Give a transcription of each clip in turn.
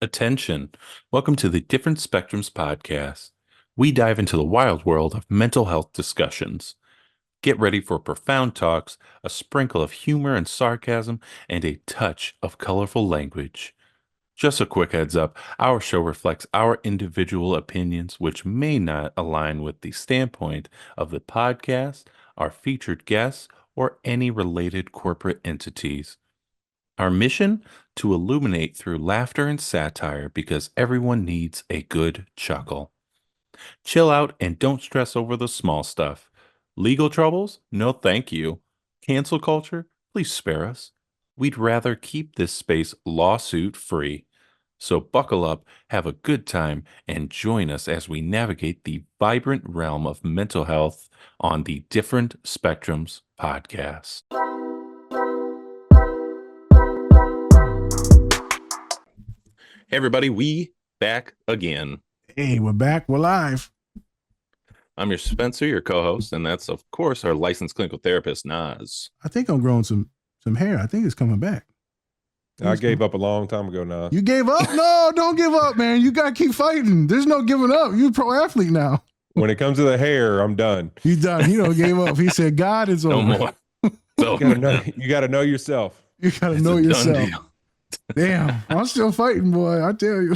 Attention. Welcome to the Different Spectrums podcast. We dive into the wild world of mental health discussions. Get ready for profound talks, a sprinkle of humor and sarcasm, and a touch of colorful language. Just a quick heads up, our show reflects our individual opinions, which may not align with the standpoint of the podcast, our featured guests, or any related corporate entities. Our mission? To illuminate through laughter and satire because everyone needs a good chuckle. Chill out and don't stress over the small stuff. Legal troubles? No, thank you. Cancel culture? Please spare us. We'd rather keep this space lawsuit free. So buckle up, have a good time, and join us as we navigate the vibrant realm of mental health on the Different Spectrums podcast. Hey everybody, we back again. Hey, we're back. We're live. I'm your Spencer, your co-host, and that's of course our licensed clinical therapist, Naz. I think I'm growing some hair. I think it's coming back. I gave up a long time ago, Naz. You gave up? No, don't give up, man. You gotta keep fighting. There's no giving up. You're a pro athlete now. When it comes to the hair, I'm done. He's done. He don't gave up. He said, God is over. No more. So, you gotta know yourself. You gotta know yourself. Damn, I'm still fighting, boy. I tell you.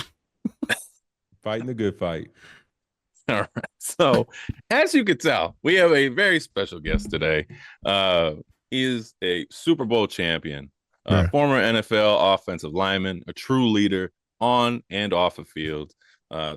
Fighting the good fight. All right. So, as you can tell, we have a very special guest today. He is a Super Bowl champion, former NFL offensive lineman, a true leader on and off the field.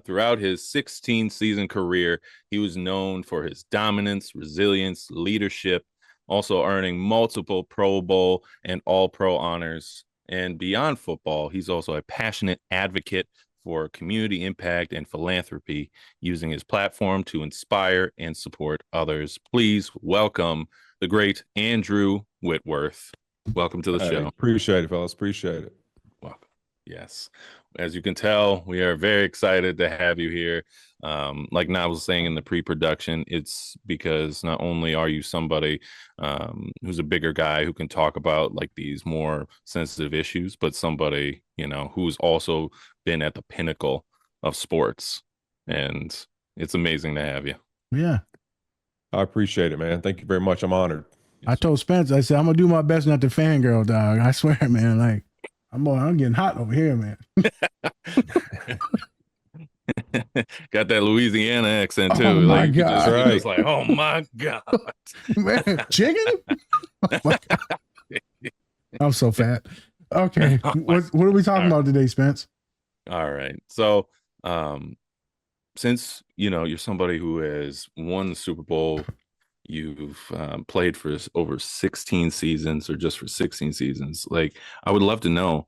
Throughout his 16-season career, he was known for his dominance, resilience, leadership, also earning multiple Pro Bowl and All-Pro honors. And beyond football, he's also a passionate advocate for community impact and philanthropy, using his platform to inspire and support others. Please welcome the great Andrew Whitworth. Welcome to the show. Appreciate it, fellas. Appreciate it. Welcome. Yes. As you can tell, we are very excited to have you here. Like Na was saying in the pre-production, it's because not only are you somebody who's a bigger guy who can talk about like these more sensitive issues, but somebody, you know, who's also been at the pinnacle of sports. And it's amazing to have you. Yeah. I appreciate it, man. Thank you very much. I'm honored. I told Spence, I said, I'm gonna do my best not to fangirl, dog. I swear, man. Like, I'm getting hot over here, man. Got that Louisiana accent too. Oh my God. You're just like, oh my God. Man, chicken? Oh my God. I'm so fat. Okay. What are we talking about today, Spence? All right. So since you're somebody who has won the Super Bowl, you've played for over 16 seasons or just for 16 seasons. Like, I would love to know,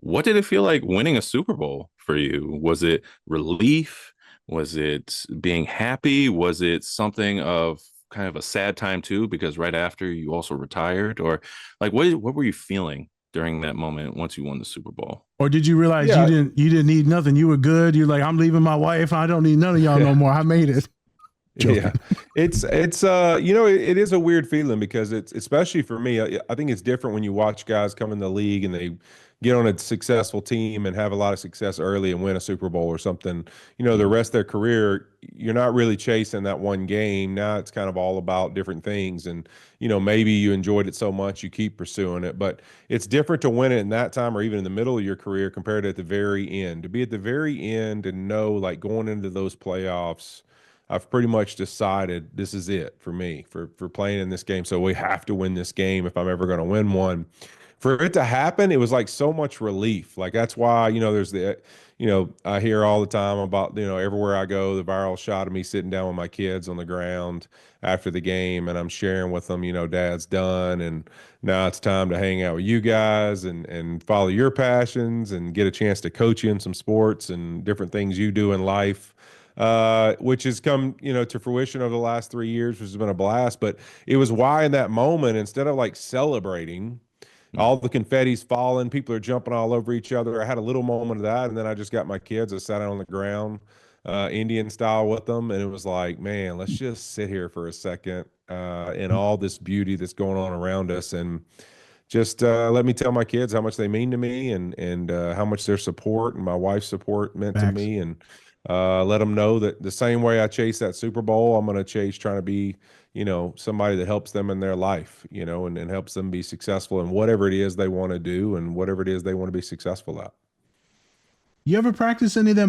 what did it feel like winning a Super Bowl for you? Was it relief? Was it being happy? Was it something of kind of a sad time too? Because right after you also retired, or like, what were you feeling during that moment once you won the Super Bowl? Or did you realize you didn't need nothing? You were good. You're like, I'm leaving my wife. I don't need none of y'all no more. I made it. Joking. Yeah, it's it is a weird feeling because it's, especially for me, I think it's different when you watch guys come in the league and they get on a successful team and have a lot of success early and win a Super Bowl or something. The rest of their career, you're not really chasing that one game. Now it's kind of all about different things, and maybe you enjoyed it so much you keep pursuing it. But it's different to win it in that time or even in the middle of your career compared to at the very end. To be at the very end and know, like, going into those playoffs, I've pretty much decided this is it for me for playing in this game. So we have to win this game if I'm ever going to win one. For it to happen, it was like so much relief. Like, that's why, there's I hear all the time about, everywhere I go, the viral shot of me sitting down with my kids on the ground after the game, and I'm sharing with them, Dad's done, and now it's time to hang out with you guys and follow your passions and get a chance to coach you in some sports and different things you do in life. Which has come, to fruition over the last 3 years, which has been a blast. But it was why in that moment, instead of like celebrating, all the confetti's falling, people are jumping all over each other, I had a little moment of that, and then I just got my kids. I sat down on the ground, Indian style with them, and it was like, man, let's just sit here for a second in all this beauty that's going on around us. And just let me tell my kids how much they mean to me, and how much their support and my wife's support meant to Facts. me, and let them know that the same way I chase that Super Bowl, I'm going to chase trying to be, somebody that helps them in their life, and helps them be successful in whatever it is they want to do and whatever it is they want to be successful at. You ever practice any of that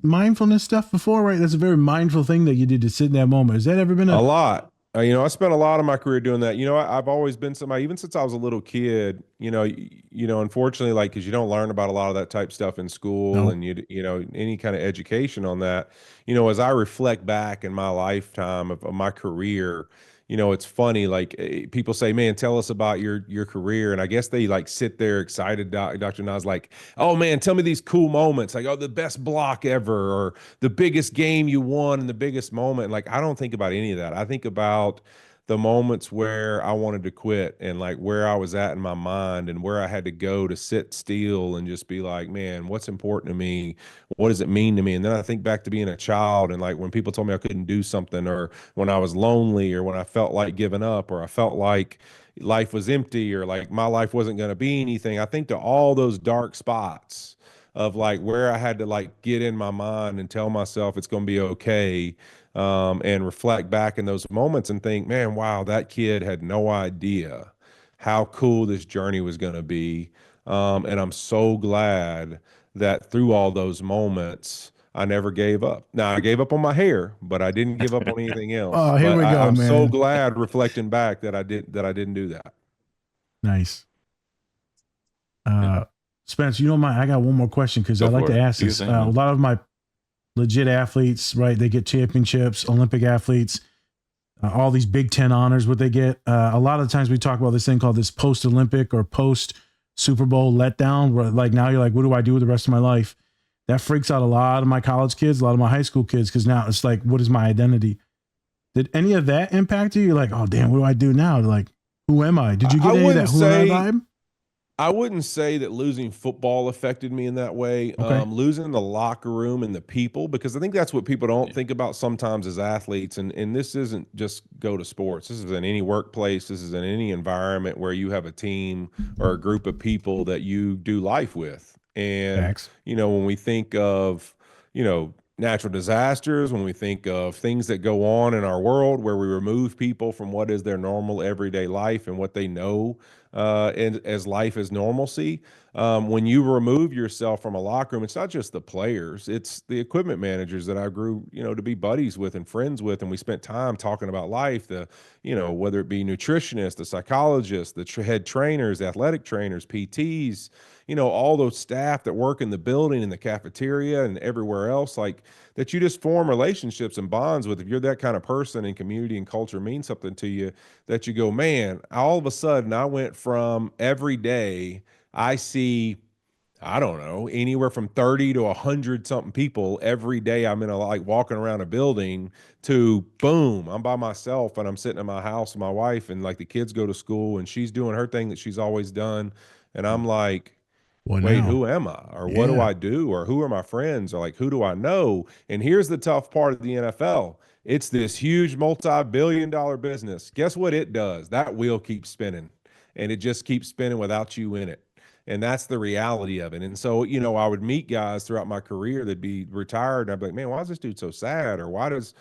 mindfulness stuff before? Right, that's a very mindful thing that you did to sit in that moment. Has that ever been A a lot. I spent a lot of my career doing that. I've always been somebody, even since I was a little kid, unfortunately, like, because you don't learn about a lot of that type stuff in school, no? and any kind of education on that. As I reflect back in my lifetime of my career, it's funny, like, people say, man, tell us about your career. And I guess they like sit there excited, Dr. Nas, like, oh man, tell me these cool moments, like, oh, the best block ever, or the biggest game you won and the biggest moment. Like, I don't think about any of that. I think about the moments where I wanted to quit, and like where I was at in my mind, and where I had to go to sit still and just be like, man, what's important to me? What does it mean to me? And then I think back to being a child, and like when people told me I couldn't do something, or when I was lonely, or when I felt like giving up, or I felt like life was empty, or like my life wasn't going to be anything. I think to all those dark spots of like where I had to like get in my mind and tell myself it's going to be okay, and reflect back in those moments and think, man, wow, that kid had no idea how cool this journey was going to be. And I'm so glad that through all those moments, I never gave up. Now, I gave up on my hair, but I didn't give up on anything else. Oh, here But we go, I'm so man. glad reflecting back that I didn't do that. Nice. Yeah. Spence, I got one more question because I Go like for to it. ask Do your this. thing, A man. lot of my legit athletes, right? They get championships, Olympic athletes, all these Big Ten honors. What they get. A lot of times we talk about this thing called this post Olympic or post Super Bowl letdown. Where like now you're like, what do I do with the rest of my life? That freaks out a lot of my college kids, a lot of my high school kids, because now it's like, what is my identity? Did any of that impact you? You're like, oh damn, what do I do now? Like, who am I? Did you I get any of that wouldn't who am I say vibe? I wouldn't say that losing football affected me in that way. Okay. Losing the locker room and the people, because I think that's what people don't Yeah. think about sometimes as athletes. And this isn't just go to sports. This is in any workplace. This is in any environment where you have a team or a group of people that you do life with. And, Facts. when we think of, natural disasters, when we think of things that go on in our world where we remove people from what is their normal everyday life and what they know, and as life as normalcy. When you remove yourself from a locker room, it's not just the players, it's the equipment managers that I grew, to be buddies with and friends with. And we spent time talking about life, whether it be nutritionists, the psychologists, the head trainers, athletic trainers, PTs, all those staff that work in the building, in the cafeteria, and everywhere else, like that you just form relationships and bonds with. If you're that kind of person and community and culture means something to you, that you go, man, all of a sudden I went from every day I see, I don't know, anywhere from 30 to 100 something people every day. I'm in a like walking around a building, to boom, I'm by myself and I'm sitting in my house with my wife, and like the kids go to school and she's doing her thing that she's always done. And I'm like, What wait, now? who am I? Or what do Yeah. I do? Or who are my friends? Or like, who do I know? And here's the tough part of the NFL. It's this huge multi-billion-dollar business. Guess what it does? That wheel keeps spinning, and it just keeps spinning without you in it. And that's the reality of it. And so, I would meet guys throughout my career that'd be retired, and I'd be like, man, why is this dude so sad? Or why is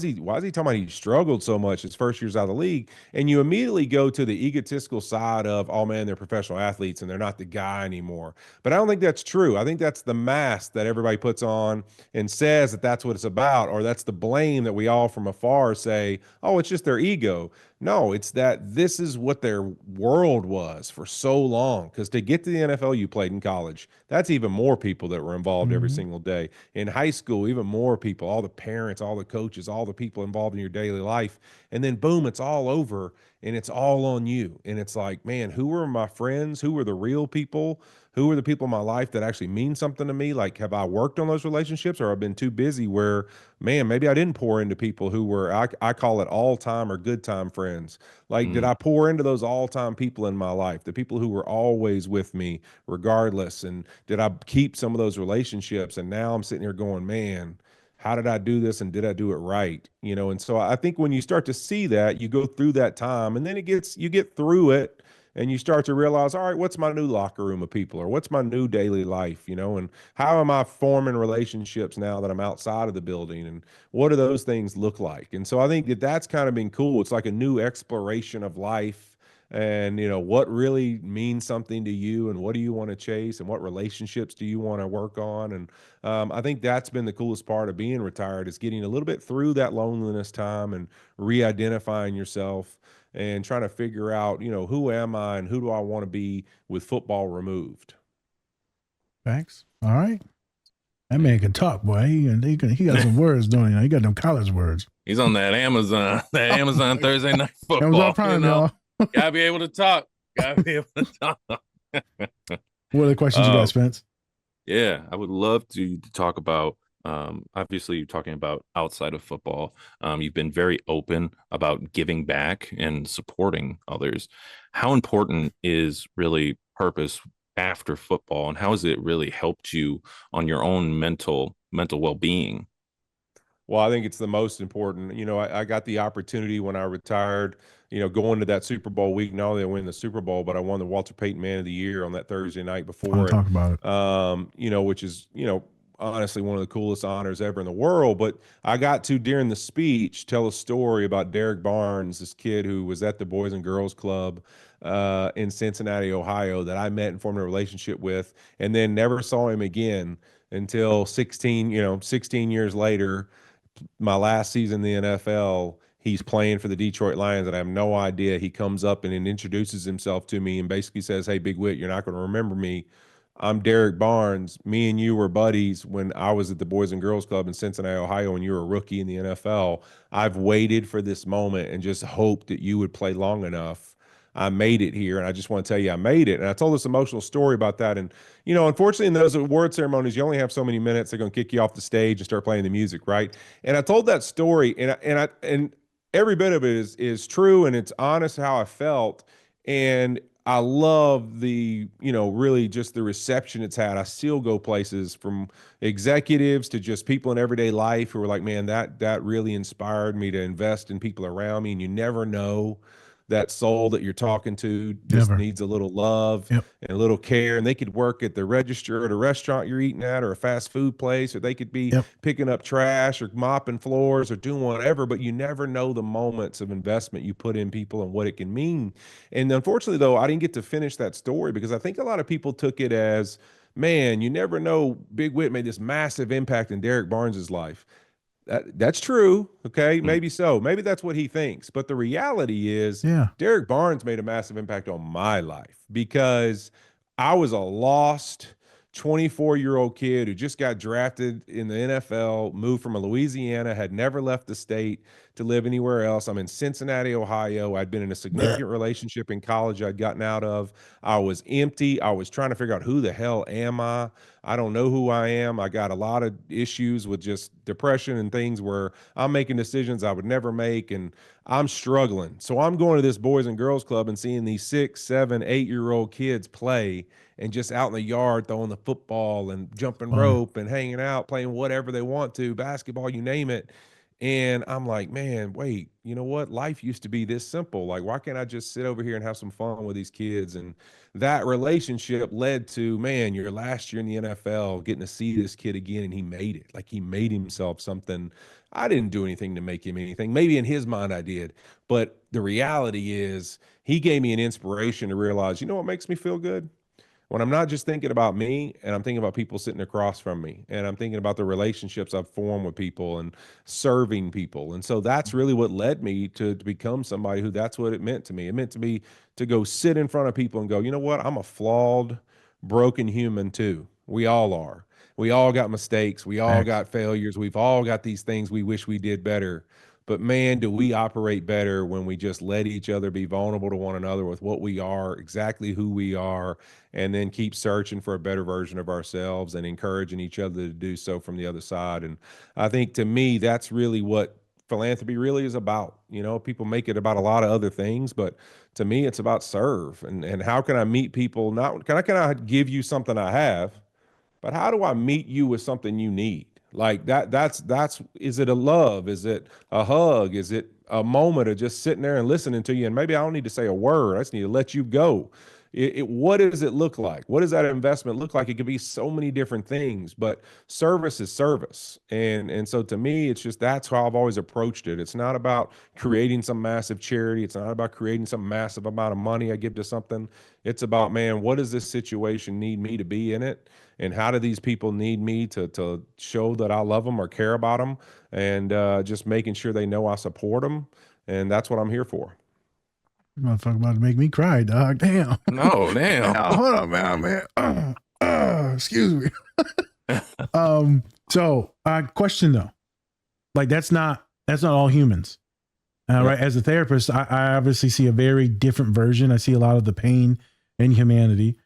he talking about he struggled so much his first years out of the league? And you immediately go to the egotistical side of, oh man, they're professional athletes and they're not the guy anymore. But I don't think that's true. I think that's the mask that everybody puts on and says that that's what it's about, or that's the blame that we all from afar say, oh, it's just their ego. No, it's that this is what their world was for so long. Because to get to the NFL, you played in college. That's even more people that were involved every Mm-hmm. single day. In high school, even more people, all the parents, all the coaches, all the people involved in your daily life. And then boom, it's all over and it's all on you. And it's like, man, who are my friends? Who are the real people? Who are the people in my life that actually mean something to me? Like, have I worked on those relationships, or I've been too busy where, man, maybe I didn't pour into people who were, I call it all time or good time friends. Like, did Mm. I pour into those all time people in my life, the people who were always with me regardless? And did I keep some of those relationships? And now I'm sitting here going, man, how did I do this? And did I do it right? And so I think when you start to see that, you go through that time, and then you get through it. and you start to realize, all right, what's my new locker room of people, or what's my new daily life, and how am I forming relationships now that I'm outside of the building, and what do those things look like? And so I think that that's kind of been cool. It's like a new exploration of life, and what really means something to you, and what do you want to chase, and what relationships do you want to work on. And I think that's been the coolest part of being retired, is getting a little bit through that loneliness time and re-identifying yourself and trying to figure out, who am I and who do I want to be with football removed. Thanks. All right. That man can talk, boy. He got some words, don't he? He got them college words. He's on that Amazon, Thursday night Amazon football. Prime, y'all. Gotta be able to talk. Gotta be able to talk. What are the questions you got, Spence? Yeah, I would love to talk about, obviously you're talking about outside of football. You've been very open about giving back and supporting others. How important is really purpose after football, and how has it really helped you on your own mental well-being? Well, I think it's the most important. I got the opportunity when I retired, going to that Super Bowl week. Not only did I win the Super Bowl, but I won the Walter Payton Man of the Year on that Thursday night I'll before. talk about it. Which is, honestly one of the coolest honors ever in the world. But I got to, during the speech, tell a story about Derek Barnes, this kid who was at the Boys and Girls Club in Cincinnati, Ohio, that I met and formed a relationship with, and then never saw him again until 16 years later, my last season in the NFL. He's playing for the Detroit Lions, and I have no idea. He comes up and introduces himself to me and basically says, "Hey, Big Whit, you're not going to remember me. I'm Derek Barnes. Me and you were buddies when I was at the Boys and Girls Club in Cincinnati, Ohio, and you were a rookie in the NFL. I've waited for this moment and just hoped that you would play long enough. I made it here, and I just want to tell you I made it." And I told this emotional story about that. And, unfortunately, in those award ceremonies, you only have so many minutes. They're going to kick you off the stage and start playing the music, right? And I told that story, and every bit of it is true, and it's honest how I felt. And I love the, really just the reception it's had. I still go places, from executives to just people in everyday life, who are like, "Man, that really inspired me to invest in people around me." And you never know, that soul that you're talking to just Never. needs a little love Yep. and a little care. And they could work at the register at a restaurant you're eating at, or a fast food place, or they could be Yep. picking up trash or mopping floors or doing whatever. But you never know the moments of investment you put in people and what it can mean. And unfortunately, though, I didn't get to finish that story, because I think a lot of people took it as, "Man, you never know. Big Whit made this massive impact in Derek Barnes's life." That's true. Okay. Mm. Maybe so. Maybe that's what he thinks. But the reality is, Yeah. Derek Barnes made a massive impact on my life, because I was a lost 24-year-old kid who just got drafted in the NFL, moved from Louisiana, had never left the state to live anywhere else. I'm in Cincinnati, Ohio. I'd been in a significant relationship in college I'd gotten out of. I was empty. I was trying to figure out, who the hell am I? I don't know who I am. I got a lot of issues with just depression and things, where I'm making decisions I would never make, and I'm struggling. So I'm going to this Boys and Girls Club and seeing these 6, 7, 8-year-old kids play, and just out in the yard throwing the football and jumping Fun. rope and hanging out, playing whatever they want to, basketball, you name it. And I'm like, "Man, wait, you know what? Life used to be this simple. Like, why can't I just sit over here and have some fun with these kids?" And that relationship led to, man, your last year in the NFL, getting to see this kid again, and he made it. Like, he made himself something. I didn't do anything to make him anything. Maybe in his mind I did. But the reality is, he gave me an inspiration to realize, what makes me feel good? When I'm not just thinking about me, and I'm thinking about people sitting across from me, and I'm thinking about the relationships I've formed with people and serving people. And so that's really what led me to become somebody who, that's what it meant to me. It meant to me to go sit in front of people and go, "You know what? I'm a flawed, broken human too. We all are. We all got mistakes. We all Facts. got failures. We've all got these things we wish we did better. But man, do we operate better when we just let each other be vulnerable to one another with what we are, exactly who we are, and then keep searching for a better version of ourselves and encouraging each other to do so from the other side." And I think, to me, that's really what philanthropy really is about. People make it about a lot of other things, but to me, it's about serve. And how can I meet people? Not can I give you something I have, but how do I meet you with something you need? Like that's is it a love? Is it a hug? Is it a moment of just sitting there and listening to you? And maybe I don't need to say a word. I just need to let you go. What does it look like? What does that investment look like? It could be so many different things, but service is service. And so to me, it's just that's how I've always approached it. It's not about creating some massive charity. It's not about creating some massive amount of money I give to something. It's about, man, what does this situation need me to be in it? And how do these people need me to show that I love them or care about them, and just making sure they know I support them, and that's what I'm here for. Motherfucker about to make me cry, dog. Damn. No, damn. Now, hold on, man. Excuse me. So question though, like that's not all humans. Right. As a therapist, I obviously see a very different version. I see a lot of the pain and humanity.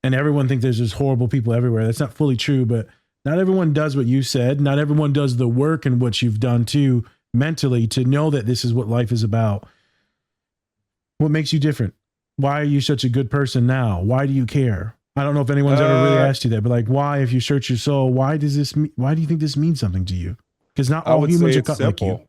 And everyone thinks there's just horrible people everywhere. That's not fully true, but not everyone does what you said. Not everyone does the work and what you've done too mentally to know that this is what life is about. What makes you different? Why are you such a good person now? Why do you care? I don't know if anyone's ever really asked you that, but like, why, if you search your soul, why do you think this means something to you? Because not all humans are cut like you.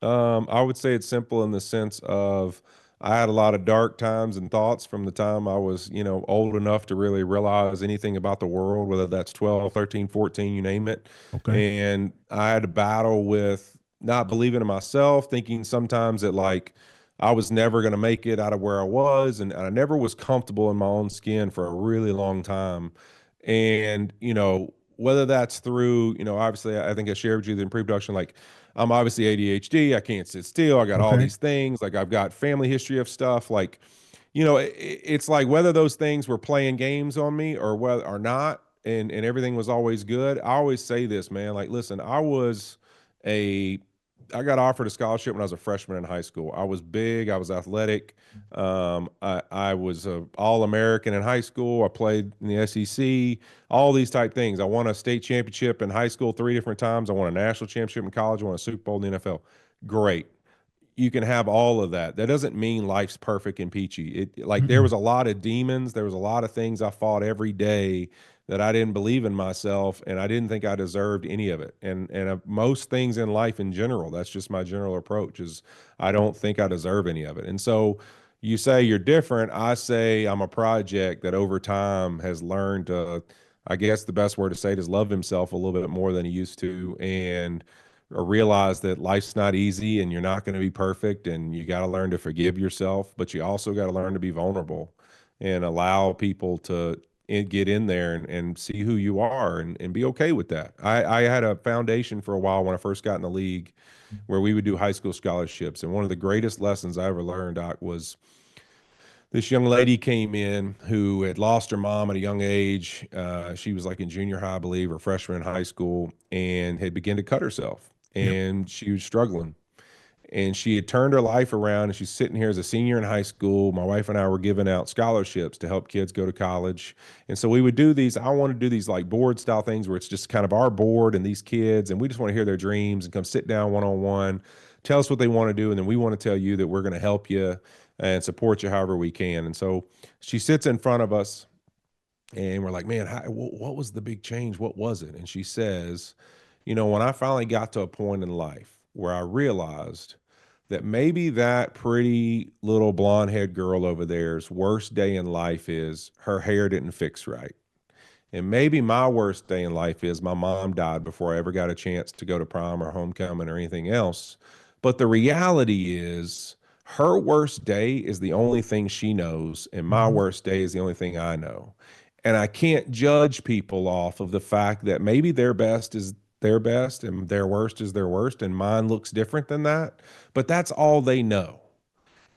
I would say it's simple in the sense of I had a lot of dark times and thoughts from the time I was, old enough to really realize anything about the world, whether that's 12, 13, 14, you name it. Okay. And I had to battle with not believing in myself, thinking sometimes that like I was never going to make it out of where I was. And I never was comfortable in my own skin for a really long time. And, whether that's through, obviously I think I shared with you the in pre-production, like I'm obviously ADHD. I can't sit still. I got all Okay. these things. Like I've got family history of stuff. Like, it's like whether those things were playing games on me or whether or not, and everything was always good. I always say this, man. Like, listen, a I got offered a scholarship when I was a freshman in high school. I was big. I was athletic. I was a All-American in high school. I played in the SEC. All these type things. I won a state championship in high school 3 different times. I won a national championship in college. I won a Super Bowl in the NFL. Great. You can have all of that. That doesn't mean life's perfect and peachy. There was a lot of demons. There was a lot of things I fought every day that I didn't believe in myself, and I didn't think I deserved any of it. And most things in life in general, that's just my general approach is I don't think I deserve any of it. And so you say you're different. I say I'm a project that over time has learned to, I guess the best word to say it is love himself a little bit more than he used to, and or realize that life's not easy and you're not going to be perfect, and you got to learn to forgive yourself, but you also got to learn to be vulnerable and allow people to get in there and see who you are, and be okay with that. I had a foundation for a while when I first got in the league where we would do high school scholarships. And one of the greatest lessons I ever learned, Doc, was this young lady came in who had lost her mom at a young age. She was like in junior high, I believe, or freshman in high school, and had begun to cut herself. Yep. And she was struggling. And she had turned her life around, and she's sitting here as a senior in high school. My wife and I were giving out scholarships to help kids go to college. And so we would do these. I want to do these like board style things where it's just kind of our board and these kids, and we just want to hear their dreams and come sit down one on one, tell us what they want to do. And then we want to tell you that we're going to help you and support you however we can. And so she sits in front of us, and we're like, man, what was the big change? What was it? And she says, when I finally got to a point in life where I realized that maybe that pretty little blonde haired girl over there's worst day in life is her hair didn't fix right. And maybe my worst day in life is my mom died before I ever got a chance to go to prom or homecoming or anything else. But the reality is, her worst day is the only thing she knows, and my Mhm. worst day is the only thing I know. And I can't judge people off of the fact that maybe their best is their best and their worst is their worst, and mine looks different than that. But that's all they know.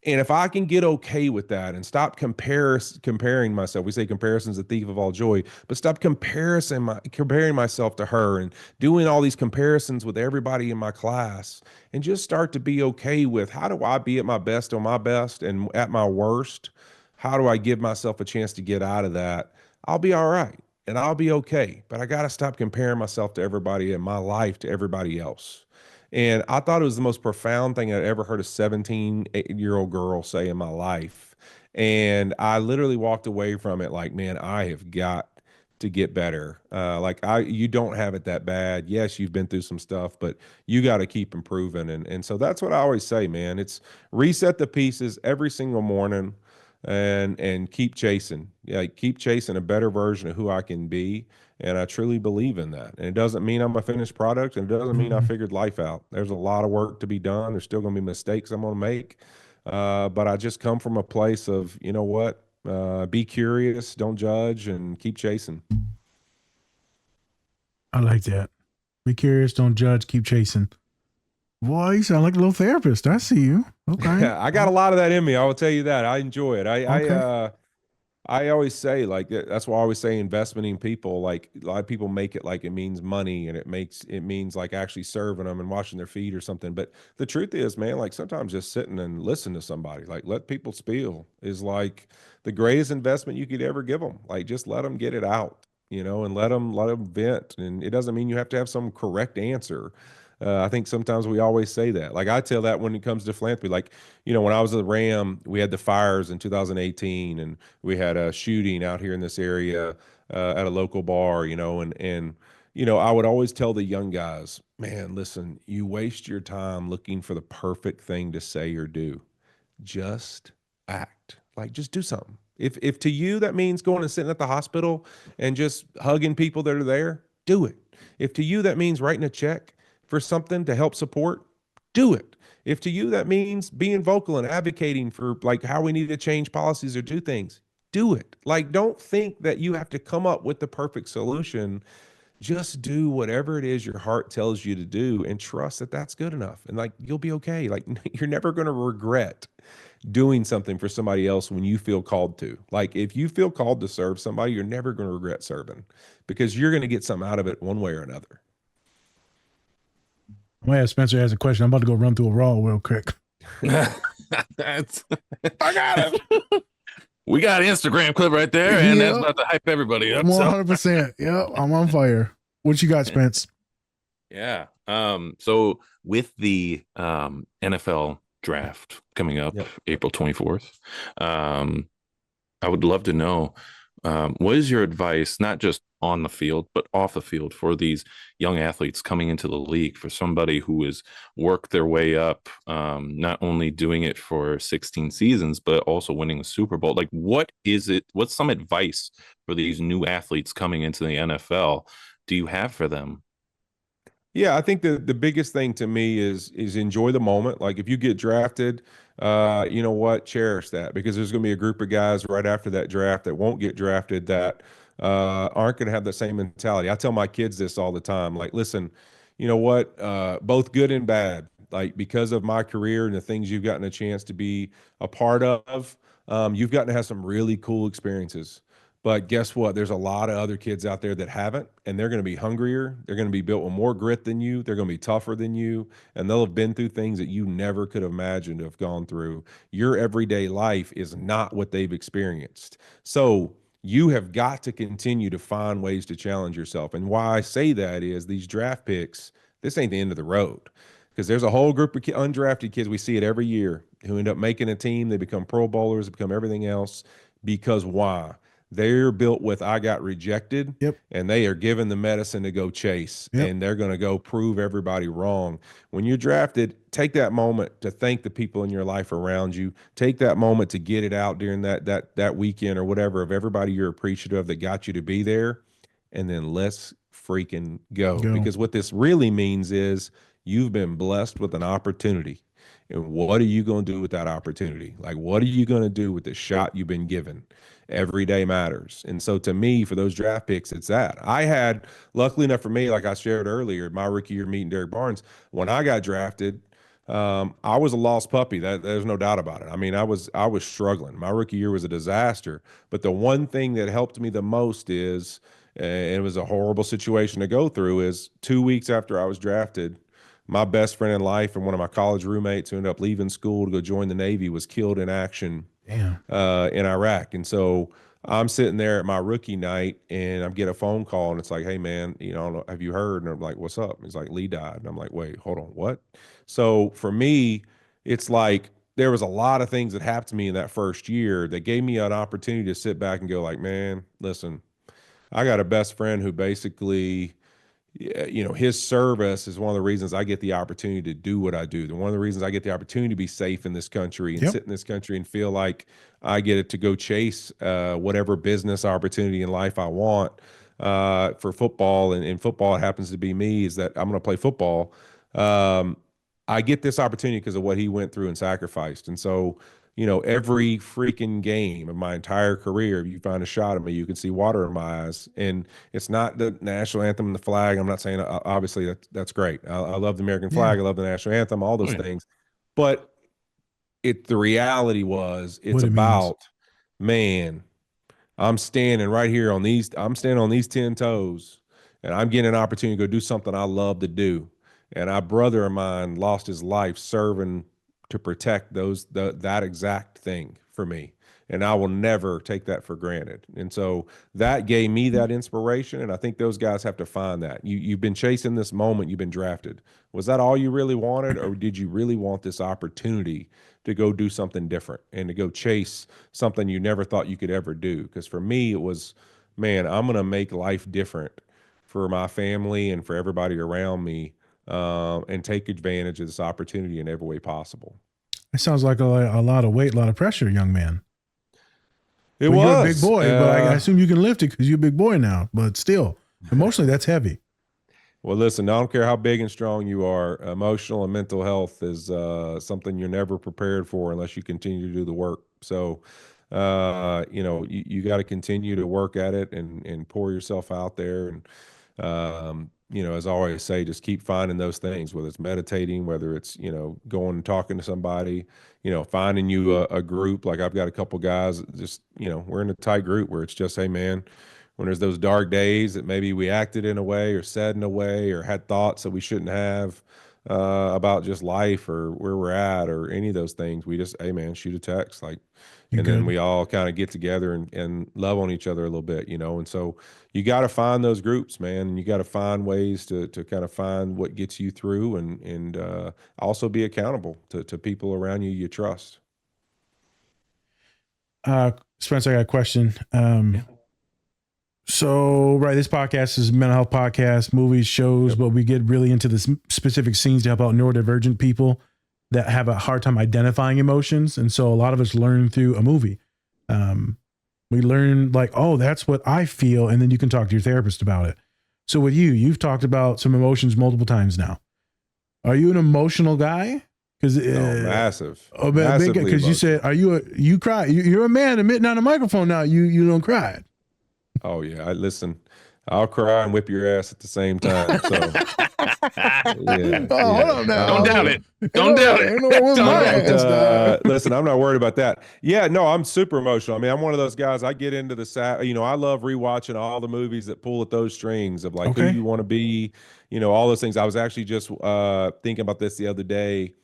And if I can get okay with that and stop comparing myself, we say comparison's the thief of all joy, but stop comparing myself to her and doing all these comparisons with everybody in my class, and just start to be okay with how do I be at my best on my best, and at my worst, how do I give myself a chance to get out of that? I'll be all right and I'll be okay. But I got to stop comparing myself to everybody in my life to everybody else. And I thought it was the most profound thing I'd ever heard a 17-year-old girl say in my life. And I literally walked away from it like, man, I have got to get better. You don't have it that bad. Yes, you've been through some stuff, but you got to keep improving. And so that's what I always say, man. It's reset the pieces every single morning and keep chasing. Yeah, keep chasing a better version of who I can be. And I truly believe in that. And it doesn't mean I'm a finished product, and it doesn't mean I Mhm. figured life out. There's a lot of work to be done. There's still going to be mistakes I'm going to make. But I just come from a place of, you know what? Be curious, don't judge, and keep chasing. I like that. Be curious, don't judge, keep chasing. Boy, you sound like a little therapist. I see you. Okay. I got a lot of that in me. I will tell you that. I enjoy it. Okay. I always say like that's why I always say investment in people. Like a lot of people make it like it means money and it means like actually serving them and washing their feet or something. But the truth is, man, like sometimes just sitting and listen to somebody, like let people spiel is like the greatest investment you could ever give them. Like just let them get it out, and let them vent. And it doesn't mean you have to have some correct answer. I think sometimes we always say that. Like I tell that when it comes to philanthropy, like when I was at Ram, we had the fires in 2018, and we had a shooting out here in this area at a local bar, and I would always tell the young guys, man, listen, you waste your time looking for the perfect thing to say or do. Just act. Like just do something. If to you that means going and sitting at the hospital and just hugging people that are there, do it. If to you that means writing a check for something to help support, do it. If to you that means being vocal and advocating for like how we need to change policies or do things, do it. Like don't think that you have to come up with the perfect solution. Just do whatever it is your heart tells you to do and trust that that's good enough. And like you'll be okay. Like you're never going to regret doing something for somebody else when you feel called to. Like if you feel called to serve somebody, you're never going to regret serving because you're going to get something out of it one way or another. I'm gonna ask Spencer has a question. I'm about to go run through a raw real quick. That's I got it. We got an Instagram clip right there, and that's Yep. about to hype everybody up. So 100%. Yep. I'm on fire. What you got, Spence? yeah. So with the NFL draft coming up Yep. April 24th, I would love to know what is your advice, not just on the field, but off the field for these young athletes coming into the league, for somebody who has worked their way up, not only doing it for 16 seasons, but also winning the Super Bowl? Like, what is it? What's some advice for these new athletes coming into the NFL do you have for them? Yeah, I think the biggest thing to me is enjoy the moment. Like if you get drafted, you know what, cherish that because there's going to be a group of guys right after that draft that won't get drafted that aren't going to have the same mentality. I tell my kids this all the time. Like, listen, you know what, both good and bad. Like because of my career and the things you've gotten a chance to be a part of, you've gotten to have some really cool experiences. But guess what? There's a lot of other kids out there that haven't, and they're going to be hungrier. They're going to be built with more grit than you. They're going to be tougher than you, and they'll have been through things that you never could have imagined to have gone through. Your everyday life is not what they've experienced. So you have got to continue to find ways to challenge yourself. And why I say that is these draft picks, this ain't the end of the road. Because there's a whole group of undrafted kids, we see it every year, who end up making a team. They become Pro Bowlers, become everything else. Because why? They're built with I got rejected, Yep. and they are given the medicine to go chase, Yep. and they're going to go prove everybody wrong. When you're drafted, take that moment to thank the people in your life around you. Take that moment to get it out during that weekend or whatever of everybody you're appreciative of that got you to be there, and then let's freaking go. Go. Because what this really means is you've been blessed with an opportunity. And what are you going to do with that opportunity? Like, what are you going to do with the shot you've been given? Every day matters. And so to me, for those draft picks, it's that. I had, luckily enough for me, like I shared earlier, my rookie year meeting Derek Barnes, when I got drafted, I was a lost puppy. There's no doubt about it. I mean, I was struggling. My rookie year was a disaster. But the one thing that helped me the most is, and it was a horrible situation to go through, is 2 weeks after I was drafted, my best friend in life and one of my college roommates who ended up leaving school to go join the Navy was killed in action Damn. in Iraq. And so I'm sitting there at my rookie night and I get a phone call and it's like, hey man, have you heard? And I'm like, what's up? And it's like, Lee died. And I'm like, wait, hold on, what? So for me, it's like there was a lot of things that happened to me in that first year that gave me an opportunity to sit back and go like, man, listen, I got a best friend who basically, yeah, his service is one of the reasons I get the opportunity to do what I do. One of the reasons I get the opportunity to be safe in this country and Yep. sit in this country and feel like I get it to go chase whatever business opportunity in life I want for football. And football happens to be me, is that I'm going to play football. Um, I get this opportunity because of what he went through and sacrificed. And so, every freaking game of my entire career, if you find a shot of me, you can see water in my eyes. And it's not the national anthem and the flag. I'm not saying, obviously that's great. I love the American Yeah. flag. I love the national anthem, all Oh, those yeah. things. But the reality was, it's What it means. about, man, I'm standing on these 10 toes, and I'm getting an opportunity to go do something I love to do. And a brother of mine lost his life serving to protect that exact thing for me. And I will never take that for granted. And so that gave me that inspiration. And I think those guys have to find that. You've been chasing this moment, you've been drafted. Was that all you really wanted, or did you really want this opportunity to go do something different and to go chase something you never thought you could ever do? Because for me, it was, man, I'm going to make life different for my family and for everybody around me, and take advantage of this opportunity in every way possible. It sounds like a lot of weight, a lot of pressure, young man. It Well, you're a big was. boy, but I assume you can lift it because you're a big boy now. But still, emotionally, that's heavy. Well, listen, I don't care how big and strong you are. Emotional and mental health is something you're never prepared for unless you continue to do the work. So, you got to continue to work at it and pour yourself out there. And, as I always say, just keep finding those things, whether it's meditating, whether it's, going and talking to somebody, finding you a group. Like I've got a couple guys, just, we're in a tight group where it's just, hey, man, when there's those dark days that maybe we acted in a way or said in a way or had thoughts that we shouldn't have about just life or where we're at or any of those things, we just, hey man, shoot a text, like, You and then good? we all kind of get together and love on each other a little bit, and so you got to find those groups, man, and you got to find ways to kind of find what gets you through, and also be accountable to people around you you trust. Spencer, I got a question. Yeah. So, right, this podcast is a mental health podcast, movies, shows, Yep. but we get really into the specific scenes to help out neurodivergent people that have a hard time identifying emotions. And so a lot of us learn through a movie. We learn like, oh, that's what I feel. And then you can talk to your therapist about it. So with you, you've talked about some emotions multiple times now. Are you an emotional guy? Because Oh, massive, big massively because you said, emotional. you cry? You're a man admitting on a microphone now. You don't cry. Oh yeah, I listen. I'll cry and whip your ass at the same time. So yeah, Oh, hold yeah. on now. Don't doubt it. Don't doubt it. I Don't doubt don't it. listen, I'm not worried about that. Yeah, no, I'm super emotional. I mean, I'm one of those guys. I get into I love rewatching all the movies that pull at those strings of like who Okay. you want to be, all those things. I was actually just thinking about this the other day,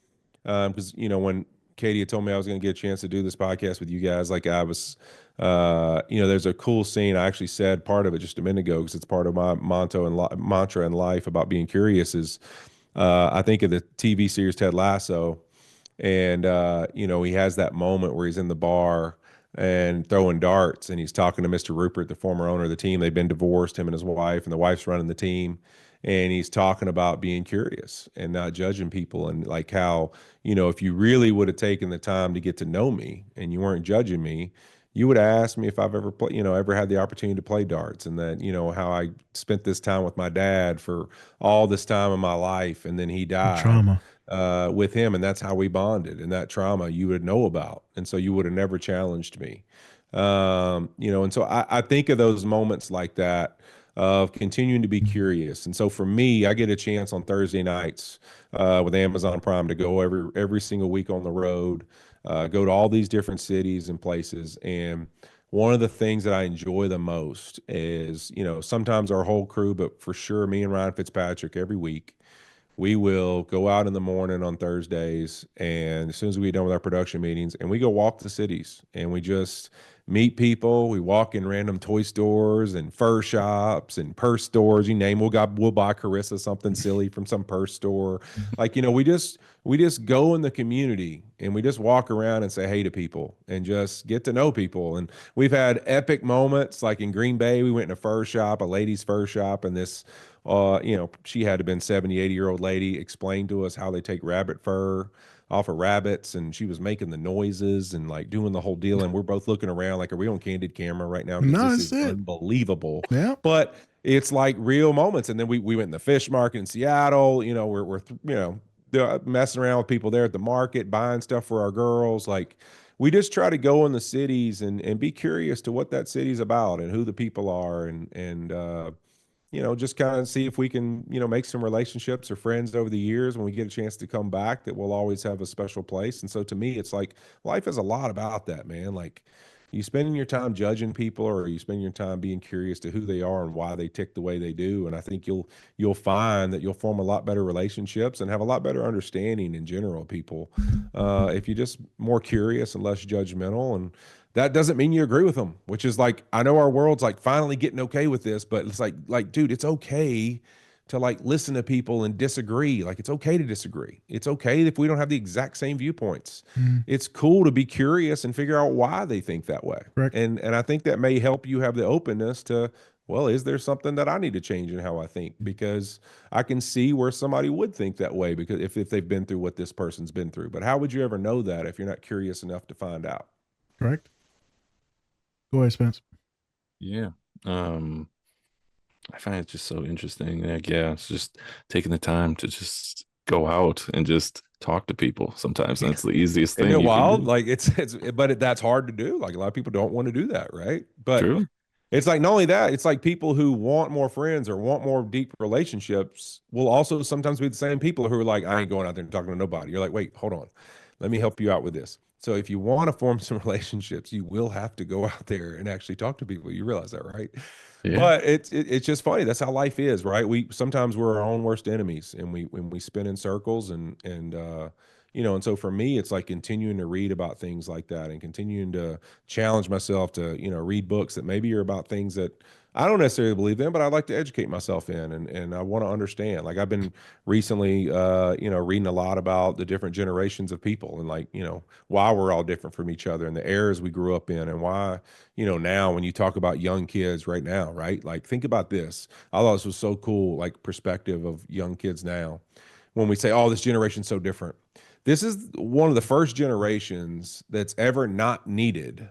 because when Katie had told me I was going to get a chance to do this podcast with you guys, like I was, there's a cool scene. I actually said part of it just a minute ago because it's part of my mantra in life about being curious. Is I think of the TV series Ted Lasso, and he has that moment where he's in the bar and throwing darts, and he's talking to Mr. Rupert, the former owner of the team. They've been divorced, him and his wife, and the wife's running the team. And he's talking about being curious and not judging people, and like how, if you really would have taken the time to get to know me and you weren't judging me, you would have asked me if I've ever ever had the opportunity to play darts, and that, how I spent this time with my dad for all this time in my life, and then he died Trauma. with him, and that's how we bonded. And that trauma you would know about, and so you would have never challenged me. And so I think of those moments like that of continuing to be curious. And so for me, I get a chance on Thursday nights with Amazon Prime to go every single week on the road, go to all these different cities and places. And one of the things that I enjoy the most is, sometimes our whole crew, but for sure me and Ryan Fitzpatrick every week, we will go out in the morning on Thursdays, and as soon as we get done with our production meetings, and we go walk the cities, and we just meet people. We walk in random toy stores and fur shops and purse stores. You name, we'll buy Carissa something silly from some purse store. Like, we just go in the community and we just walk around and say hey to people and just get to know people. And we've had epic moments like in Green Bay. We went in a fur shop, a ladies' fur shop, and this she had to have been 70, 80-year-old lady explained to us how they take rabbit fur off of rabbits, and she was making the noises and like doing the whole deal. And we're both looking around like, are we on candid camera right now? Because No, this that's is it. unbelievable. Yeah. But it's like real moments. And then we went in the fish market in Seattle. We're messing around with people there at the market, buying stuff for our girls. Like we just try to go in the cities and be curious to what that city's about and who the people are, and just kind of see if we can, make some relationships or friends over the years when we get a chance to come back that will always have a special place. And so to me, it's like life is a lot about that, man. Like you spending your time judging people, or you spending your time being curious to who they are and why they tick the way they do. And I think you'll find that you'll form a lot better relationships and have a lot better understanding in general of people if you're just more curious and less judgmental. And that doesn't mean you agree with them, which is like, I know our world's like finally getting okay with this, but it's like, dude, it's okay to like listen to people and disagree. Like it's okay to disagree. It's okay if we don't have the exact same viewpoints. Mhm. It's cool to be curious and figure out why they think that way. Correct. And I think that may help you have the openness to, well, is there something that I need to change in how I think? Because I can see where somebody would think that way because if they've been through what this person's been through. But how would you ever know that if you're not curious enough to find out? Correct. Go ahead, Spence. Yeah. I find it just so interesting. Like, yeah, it's just taking the time to just go out and just talk to people. Sometimes that's the easiest Isn't thing it you can wild? do. Like that's hard to do. Like a lot of people don't want to do that, right? But True. it's like not only that, it's like people who want more friends or want more deep relationships will also sometimes be the same people who are like, I ain't going out there and talking to nobody. You're like, wait, hold on. Let me help you out with this. So if you want to form some relationships, you will have to go out there and actually talk to people. You realize that, right? Yeah. But it's just funny. That's how life is, right? We sometimes we're our own worst enemies, and we spin in circles, and so for me, it's like continuing to read about things like that, and continuing to challenge myself to read books that maybe are about things that I don't necessarily believe in, but I like to educate myself in, and I want to understand. Like I've been recently, reading a lot about the different generations of people, and like why we're all different from each other, and the eras we grew up in, and why now when you talk about young kids right now, right? Like think about this. I thought this was so cool, like perspective of young kids now. When we say, oh, this generation's so different. This is one of the first generations that's ever not needed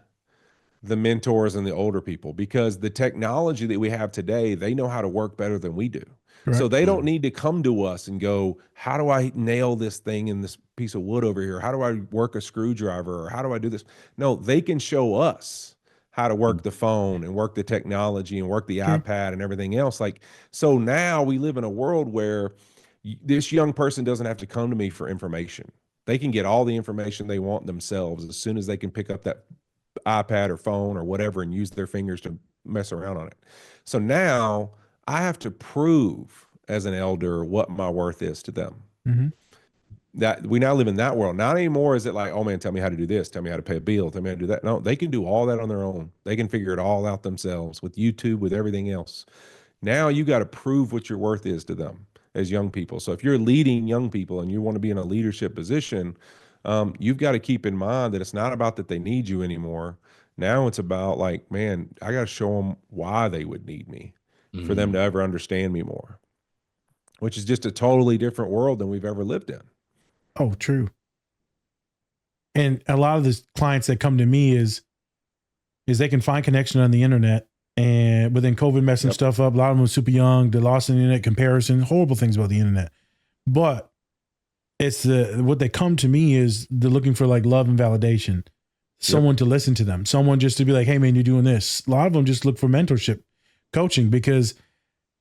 the mentors and the older people, because the technology that we have today, they know how to work better than we do. So Correct. they don't Mm. need to come to us and go, how do I nail this thing in this piece of wood over here? How do I work a screwdriver? Or how do I do this? No, they can show us how to work the phone and work the technology and work the True. iPad and everything else. Like, so now we live in a world where this young person doesn't have to come to me for information. They can get all the information they want themselves as soon as they can pick up that iPad or phone or whatever and use their fingers to mess around on it. So now I have to prove as an elder what my worth is to them. Mm-hmm. That we now live in that world. Not anymore is it like, oh man, tell me how to do this, tell me how to pay a bill, tell me how to do that. No, they can do all that on their own. They can figure it all out themselves with YouTube, with everything else. Now you got to prove what your worth is to them as young people. So if you're leading young people and you want to be in a leadership position, you've got to keep in mind that it's not about that they need you anymore. Now it's about like, man, I got to show them why they would need me for them to Mm. ever understand me more, which is just a totally different world than we've ever lived in. Oh, true. And a lot of the clients that come to me is they can find connection on the internet, and within COVID messing Yep. stuff up. A lot of them are super young. They're lost in the internet comparison, horrible things about the internet. But it's what they come to me is they're looking for like love and validation, someone to listen to them, someone just to be like, hey man, you're doing this. A lot of them just look for mentorship, coaching, because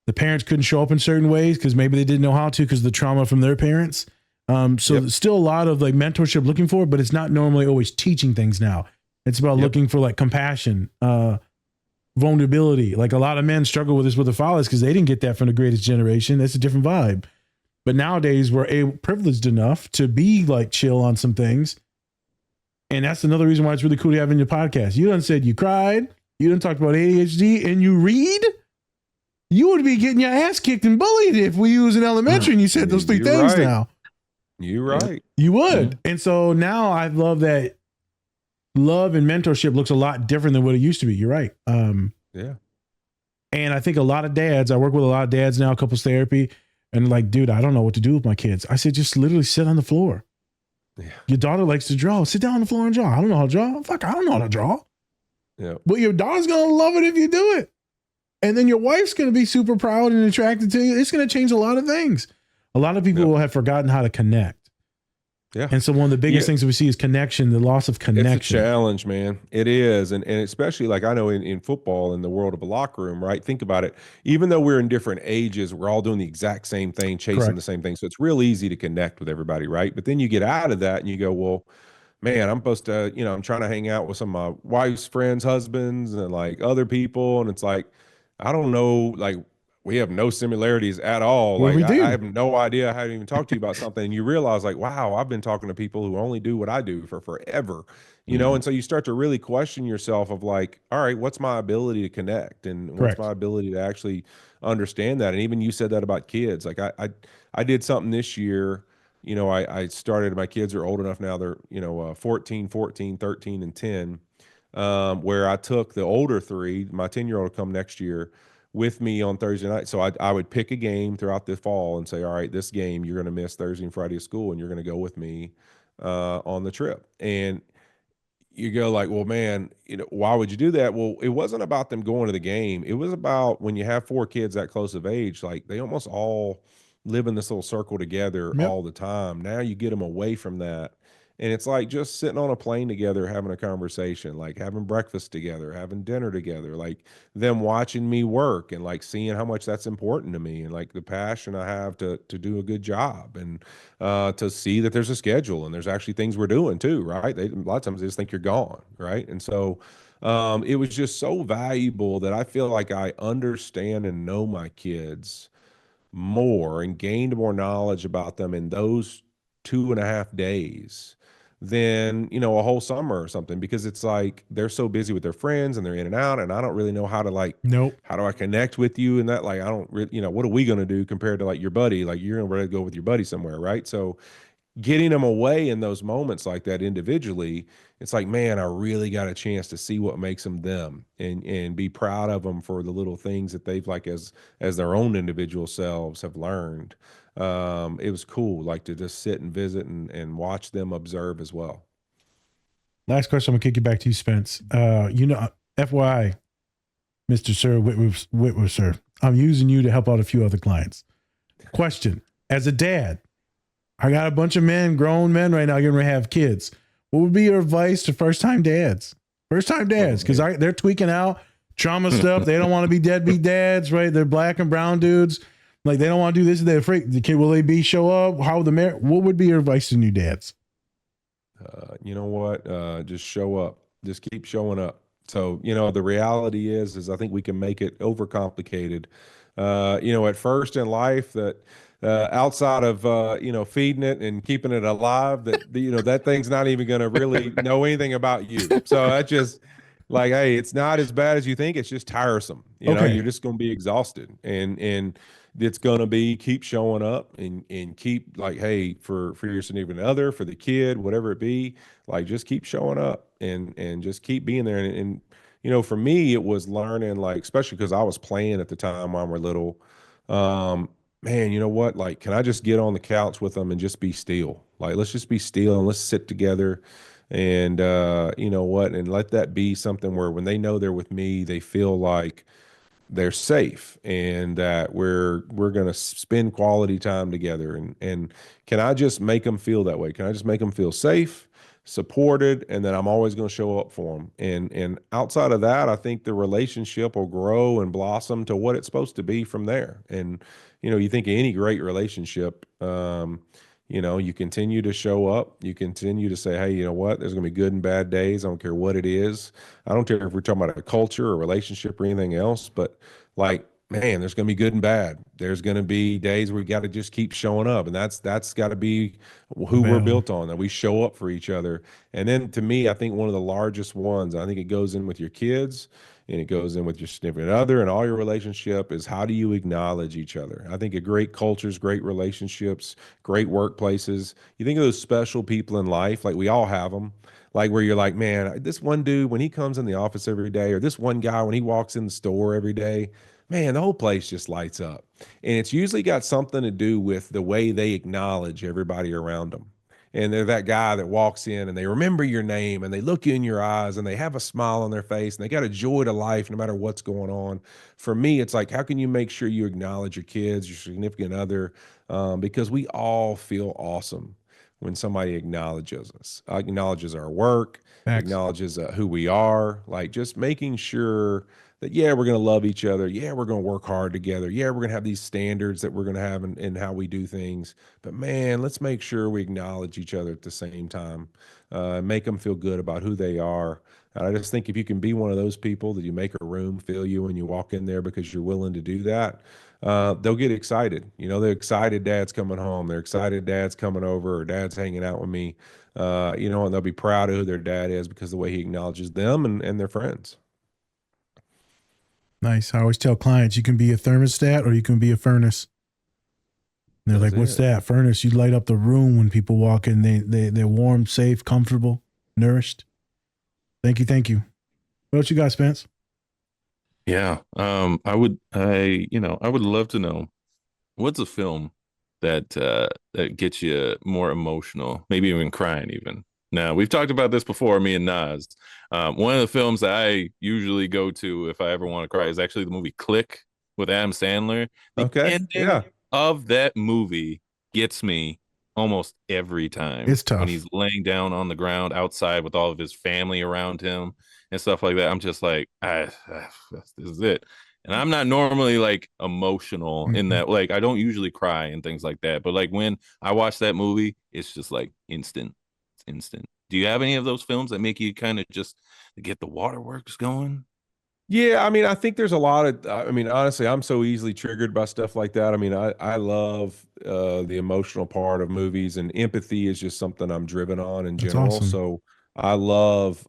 the parents couldn't show up in certain ways because maybe they didn't know how to because of the trauma from their parents. So there's still a lot of like mentorship looking for, but it's not normally always teaching things now. It's about looking for like compassion, vulnerability. Like a lot of men struggle with this with their fathers because they didn't get that from the greatest generation. That's a different vibe. But nowadays we're privileged enough to be like chill on some things. And that's another reason why it's really cool to have in your podcast. You done said you cried, you done talked about ADHD, and you read. You would be getting your ass kicked and bullied if we was in elementary and you said those three You're things right. now. You're right. You would. And so now I love that love and mentorship looks a lot different than what it used to be. You're right. Yeah. And I think a lot of dads, I work with a lot of dads now, couples therapy, and like, dude, I don't know what to do with my kids. I said, just literally sit on the floor. Yeah. Your daughter likes to draw. Sit down on the floor and draw. I don't know how to draw. Fuck, I don't know how to draw. Yeah. But your daughter's going to love it if you do it. And then your wife's going to be super proud and attracted to you. It's going to change a lot of things. A lot of people have forgotten how to connect. Yeah. And so one of the biggest things that we see is connection, the loss of connection. It's a challenge, man. It is. And especially like I know in football, in the world of a locker room, right? Think about it. Even though we're in different ages, we're all doing the exact same thing, chasing the same thing. So it's real easy to connect with everybody, right? But then you get out of that and you go, well, man, I'm supposed to, I'm trying to hang out with some of my wife's friends' husbands and like other people. And it's like, I don't know, like we have no similarities at all. Well, Like we do. I have no idea how to even talk to you about something. And you realize like, wow, I've been talking to people who only do what I do for forever, and so you start to really question yourself of like, all right, what's my ability to connect and what's my ability to actually understand that? And even you said that about kids. Like I did something this year. I started, my kids are old enough now. They're, 14, 13, and 10, where I took the older three, my 10-year-old will come next year with me on Thursday night. So I would pick a game throughout the fall and say, all right, this game, you're going to miss Thursday and Friday of school and you're going to go with me on the trip. And you go like, well, man, why would you do that? Well, it wasn't about them going to the game. It was about when you have four kids that close of age, like they almost all live in this little circle together all the time. Now you get them away from that. And it's like just sitting on a plane together, having a conversation, like having breakfast together, having dinner together, like them watching me work and like seeing how much that's important to me and like the passion I have to do a good job and to see that there's a schedule and there's actually things we're doing too, right? A lot of times they just think you're gone, right? And so it was just so valuable that I feel like I understand and know my kids more and gained more knowledge about them in those 2.5 days than a whole summer or something, because it's like they're so busy with their friends and they're in and out, and I don't really know how to like how do I connect with you and that, like I don't really, what are we going to do compared to like your buddy, like you're gonna ready to go with your buddy somewhere, right? So getting them away in those moments like that individually, it's like, man, I really got a chance to see what makes them them and be proud of them for the little things that they've like as their own individual selves have learned. It was cool, like to just sit and visit and watch them observe as well. Last question, I'm gonna kick it back to you, Spence. FYI, Mr. Sir Whitworth, sir, I'm using you to help out a few other clients. Question: as a dad, I got a bunch of men, grown men right now, getting ready to have kids. What would be your advice to first-time dads? First-time dads, because they're tweaking out trauma stuff. They don't want to be deadbeat dads, right? They're black and brown dudes. Like they don't want to do this. They're afraid. The kid, will they be show up? How the marriage? What would be your advice to new dads? You know what? Just show up. Just keep showing up. So, the reality is I think we can make it overcomplicated. At first in life that outside of, feeding it and keeping it alive, that thing's not even going to really know anything about you. So that's just like, hey, it's not as bad as you think. It's just tiresome. You're just going to be exhausted and it's going to be keep showing up and keep like, hey, for your significant other, for the kid, whatever it be, like just keep showing up and just keep being there. And for me, it was learning, like, especially because I was playing at the time when we were little. Man, you know what? Like, can I just get on the couch with them and just be still? Like, let's just be still and let's sit together and you know what? And let that be something where when they know they're with me, they feel like they're safe and that we're going to spend quality time together. And can I just make them feel that way? Can I just make them feel safe, supported, and that I'm always going to show up for them? And outside of that, I think the relationship will grow and blossom to what it's supposed to be from there. And you think of any great relationship, you continue to show up, you continue to say, hey, you know what, there's going to be good and bad days. I don't care what it is. I don't care if we're talking about a culture or relationship or anything else, but like man, there's going to be good and bad. There's going to be days where we got to just keep showing up, and that's got to be The who we're battle. built on. That we show up for each other. And then to me, I think one of the largest ones, I think it goes in with your kids, and it goes in with your significant other, and all your relationship is how do you acknowledge each other? I think a great cultures, great relationships, great workplaces. You think of those special people in life, like we all have them. Like where you're like, man, this one dude when he comes in the office every day, or this one guy when he walks in the store every day, man, the whole place just lights up. And it's usually got something to do with the way they acknowledge everybody around them. And they're that guy that walks in and they remember your name and they look you in your eyes and they have a smile on their face and they got a joy to life no matter what's going on. For me, it's like, how can you make sure you acknowledge your kids, your significant other? Because we all feel awesome when somebody acknowledges us, acknowledges our work, Facts. acknowledges who we are, like just making sure that yeah, we're going to love each other. Yeah, we're going to work hard together. Yeah, we're going to have these standards that we're going to have in how we do things. But man, let's make sure we acknowledge each other at the same time, make them feel good about who they are. And I just think if you can be one of those people that you make a room feel you when you walk in there because you're willing to do that, they'll get excited. You know, they're excited dad's coming home. They're excited dad's coming over or dad's hanging out with me. And they'll be proud of who their dad is because of the way he acknowledges them and their friends. Nice. I always tell clients you can be a thermostat or you can be a furnace. And they're That's like, "What's it. that?" Furnace. You light up the room when people walk in. They're warm, safe, comfortable, nourished. Thank you, thank you. What else you got, Spence? Yeah. I would love to know what's a film that gets you more emotional, maybe even crying even. Now, we've talked about this before, me and Nas. One of the films that I usually go to if I ever want to cry is actually the movie Click with Adam Sandler. The Okay. ending Yeah. of that movie gets me almost every time It's when tough. he's laying down on the ground outside with all of his family around him and stuff like that. I'm just like, this is it. And I'm not normally like emotional in Mm-mm. that, like, I don't usually cry and things like that. But like when I watch that movie, it's just like instant. It's instant. Do you have any of those films that make you kind of just get the waterworks going? Yeah, I mean, I think there's a lot of, I mean, honestly, I'm so easily triggered by stuff like that. I mean, I love the emotional part of movies, and empathy is just something I'm driven on in That's general. awesome. So I love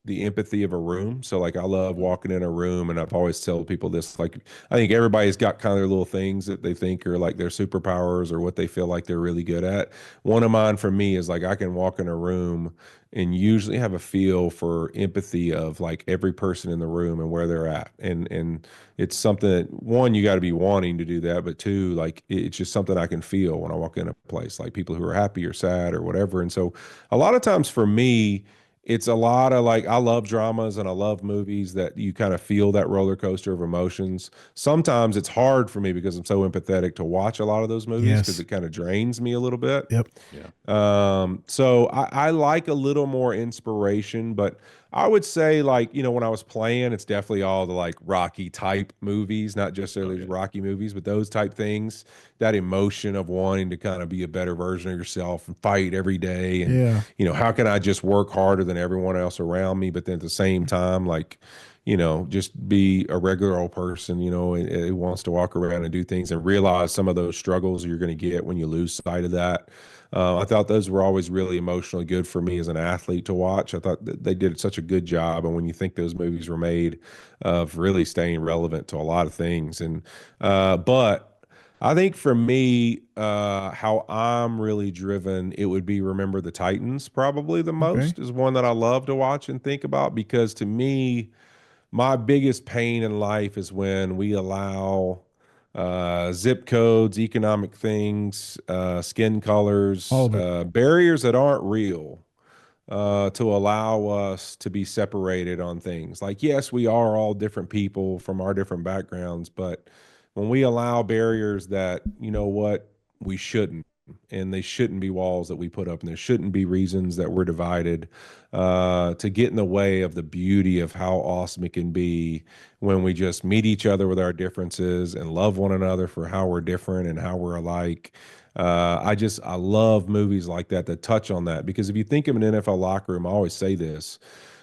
the empathy of a room. So like I love walking in a room, and I've always tell people this, like I think everybody's got kind of their little things that they think are like their superpowers or what they feel like they're really good at. One of mine for me is like I can walk in a room and usually have a feel for empathy of like every person in the room and where they're at. And it's something that one, you got to be wanting to do that, but two, like it's just something I can feel when I walk in a place, like people who are happy or sad or whatever. And so a lot of times for me, it's a lot of like I love dramas and I love movies that you kind of feel that roller coaster of emotions. Sometimes it's hard for me because I'm so empathetic to watch a lot of those movies because Yes. it kind of drains me a little bit. Yep. Yeah. So I like a little more inspiration, but I would say like, when I was playing, it's definitely all the like Rocky type movies, not just necessarily Okay. Rocky movies, but those type things, that emotion of wanting to kind of be a better version of yourself and fight every day. And, Yeah. how can I just work harder than everyone else around me? But then at the same time, like, just be a regular old person, and who wants to walk around and do things and realize some of those struggles you're going to get when you lose sight of that. I thought those were always really emotionally good for me as an athlete to watch. I thought that they did such a good job. And when you think those movies were made of really staying relevant to a lot of things. But I think for me, how I'm really driven, it would be Remember the Titans probably the Okay. most is one that I love to watch and think about because to me, my biggest pain in life is when we allow zip codes, economic things, skin All colors, of it. barriers that aren't real to allow us to be separated on things. Like, yes, we are all different people from our different backgrounds, but when we allow barriers that, we shouldn't, and they shouldn't be walls that we put up, and there shouldn't be reasons that we're divided to get in the way of the beauty of how awesome it can be when we just meet each other with our differences and love one another for how we're different and how we're alike. I love movies like that that touch on that because if you think of an NFL locker room, I always say this,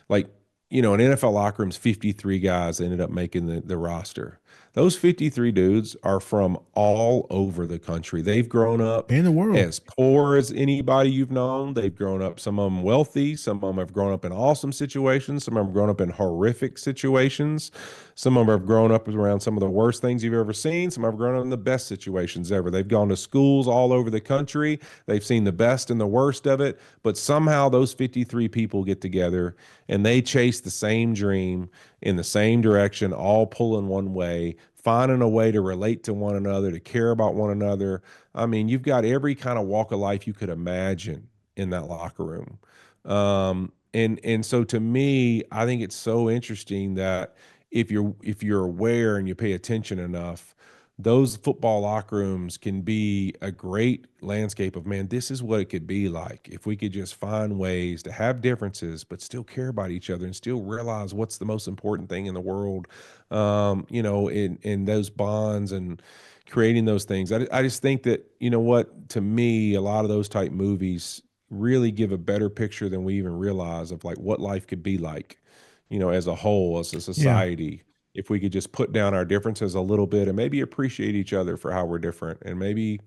like, an NFL locker room's 53 guys that ended up making the roster. Those 53 dudes are from all over the country. They've grown up In the world. as poor as anybody you've known. They've grown up, some of them wealthy, some of them have grown up in awesome situations, some of them have grown up in horrific situations, some of them have grown up around some of the worst things you've ever seen, some have grown up in the best situations ever. They've gone to schools all over the country, they've seen the best and the worst of it, but somehow those 53 people get together and they chase the same dream in the same direction, all pulling one way, finding a way to relate to one another, to care about one another. I mean, you've got every kind of walk of life you could imagine in that locker room. And so to me, I think it's so interesting that if you're aware and you pay attention enough, those football locker rooms can be a great landscape of, man, this is what it could be like if we could just find ways to have differences but still care about each other and still realize what's the most important thing in the world, in those bonds and creating those things. I just think that, you know what, to me, a lot of those type movies really give a better picture than we even realize of like what life could be like, as a whole, as a Yeah. society, if we could just put down our differences a little bit and maybe appreciate each other for how we're different. And maybe,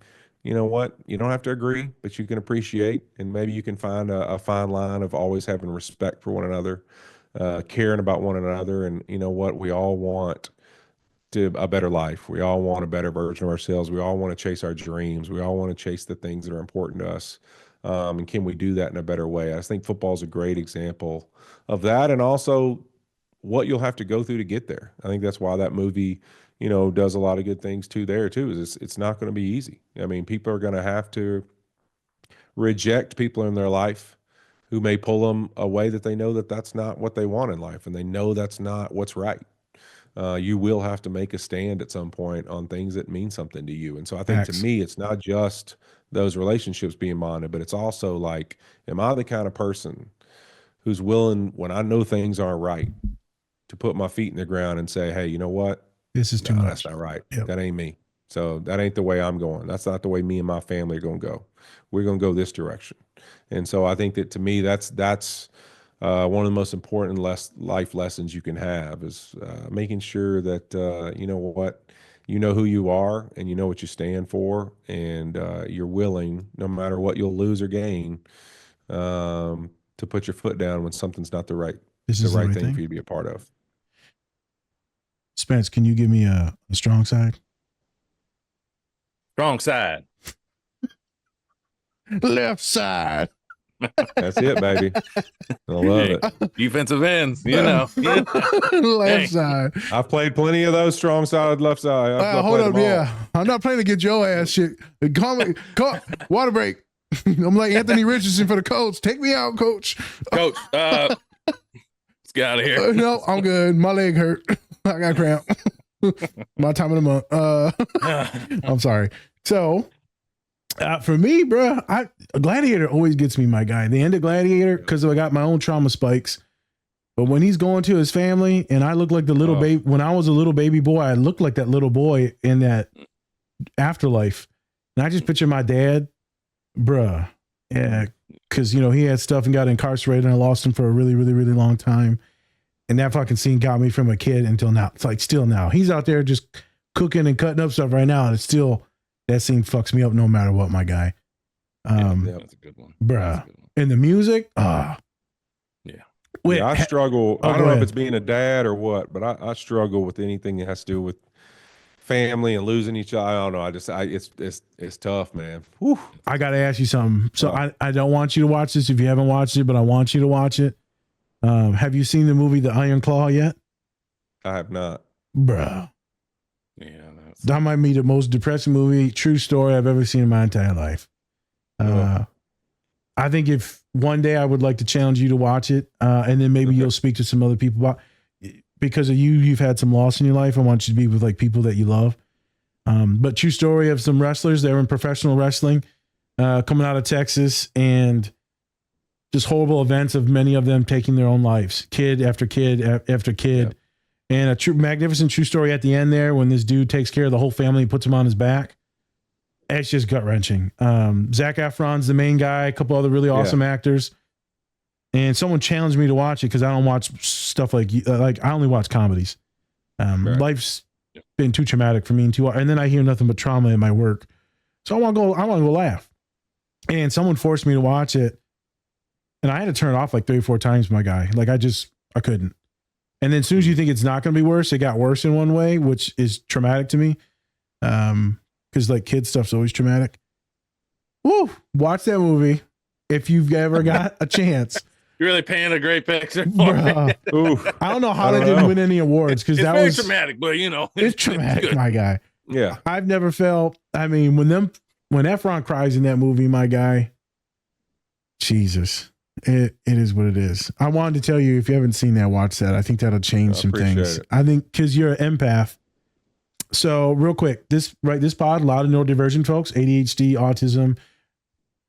you know what, you don't have to agree, but you can appreciate, and maybe you can find a fine line of always having respect for one another, caring about one another. And you know what, we all want to a better life. We all want a better version of ourselves. We all want to chase our dreams. We all want to chase the things that are important to us. And can we do that in a better way? I think football is a great example of that. And also what you'll have to go through to get there. I think that's why that movie, does a lot of good things too there too, is it's not going to be easy. I mean, people are going to have to reject people in their life who may pull them away, that they know that that's not what they want in life and they know that's not what's right. You will have to make a stand at some point on things that mean something to you. And so I think to Facts. me, it's not just those relationships being bonded, but it's also like, am I the kind of person who's willing, when I know things aren't right, to put my feet in the ground and say, hey, you know what? This is No, too that's much. not right. Yep. That ain't me. So that ain't the way I'm going. That's not the way me and my family are going to go. We're going to go this direction. And so I think that to me, that's one of the most important life lessons you can have is making sure that, you know what, you know who you are and you know what you stand for, and you're willing, no matter what you'll lose or gain, to put your foot down when something's not This the is the right right thing for thing. you to be a part of. Spence, can you give me a strong side? Strong side. Left side. That's it, baby. I love it. Defensive ends, you know. Left Hey. side. I've played plenty of those strong side, left side. I've Hold played up, them all. yeah. I'm not playing to get your ass shit. Call water break. I'm like Anthony Richardson for the Colts. Take me out, coach. Coach, let's get out of here. No, I'm good. My leg hurt. I got cramp. My time of the month. I'm sorry. So, for me, bro, Gladiator always gets me, my guy. The end of Gladiator, because I got my own trauma spikes. But when he's going to his family, and I look like the little baby, when I was a little baby boy, I looked like that little boy in that afterlife. And I just picture my dad, bruh. Yeah, because, he had stuff and got incarcerated, and I lost him for a really, really, really long time. And that fucking scene got me from a kid until now. It's like still now. He's out there just cooking and cutting up stuff right now. And it's still, that scene fucks me up no matter what, my guy. That's a good one. Bruh. And the music, Yeah, I struggle. I don't know if it's being a dad or what, but I struggle with anything that has to do with family and losing each other. I don't know. It's tough, man. Whew. I got to ask you something. So I don't want you to watch this if you haven't watched it, but I want you to watch it. Have you seen the movie The Iron Claw yet? I have not. Bruh. Yeah. That might be the most depressing movie, true story I've ever seen in my entire life. I think if one day I would like to challenge you to watch it, and then maybe you'll speak to some other people about, because of you've had some loss in your life. I want you to be with like people that you love. But true story of some wrestlers that were in professional wrestling, coming out of Texas, and just horrible events of many of them taking their own lives, kid after kid after kid. Yep. And a magnificent true story at the end there when this dude takes care of the whole family, puts him on his back. It's just gut wrenching. Zac Efron's the main guy, a couple other really awesome actors. And someone challenged me to watch it because I don't watch stuff like I only watch comedies. Life's been too traumatic for me and then I hear nothing but trauma in my work. So I want to go laugh. And someone forced me to watch it. And I had to turn it off like 3 or 4 times, my guy. Like I couldn't. And then as soon as you think it's not going to be worse, it got worse in one way, which is traumatic to me. Because like kid stuff's always traumatic. Woo! Watch that movie if you've ever got a chance. You're really painting a great picture for it. I don't know how they didn't win any awards because that was traumatic, but it's traumatic, my guy. Yeah, I've never felt. I mean, when Efron cries in that movie, my guy, Jesus, it is what it is. I wanted to tell you if you haven't seen that, watch that. I think that'll change some things. I think because you're an empath. So real quick, this pod, a lot of neurodivergent folks, ADHD, autism,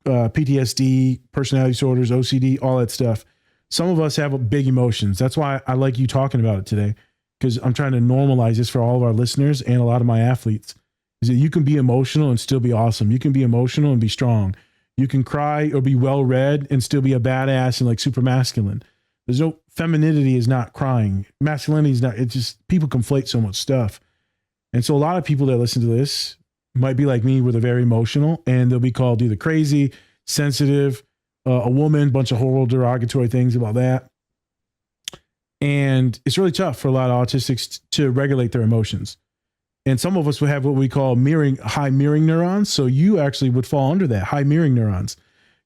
PTSD, personality disorders, OCD, all that stuff. Some of us have big emotions. That's why I like you talking about it today, because I'm trying to normalize this for all of our listeners and a lot of my athletes, is that you can be emotional and still be awesome. You can be emotional and be strong. You can cry or be well-read and still be a badass and like super masculine. There's no femininity is not crying. Masculinity is not, it's just people conflate so much stuff. And so a lot of people that listen to this might be like me, where they're very emotional and they'll be called either crazy, sensitive, a woman, bunch of horrible derogatory things about that. And it's really tough for a lot of autistics to regulate their emotions. And some of us would have what we call high mirroring neurons. So you actually would fall under that, high mirroring neurons,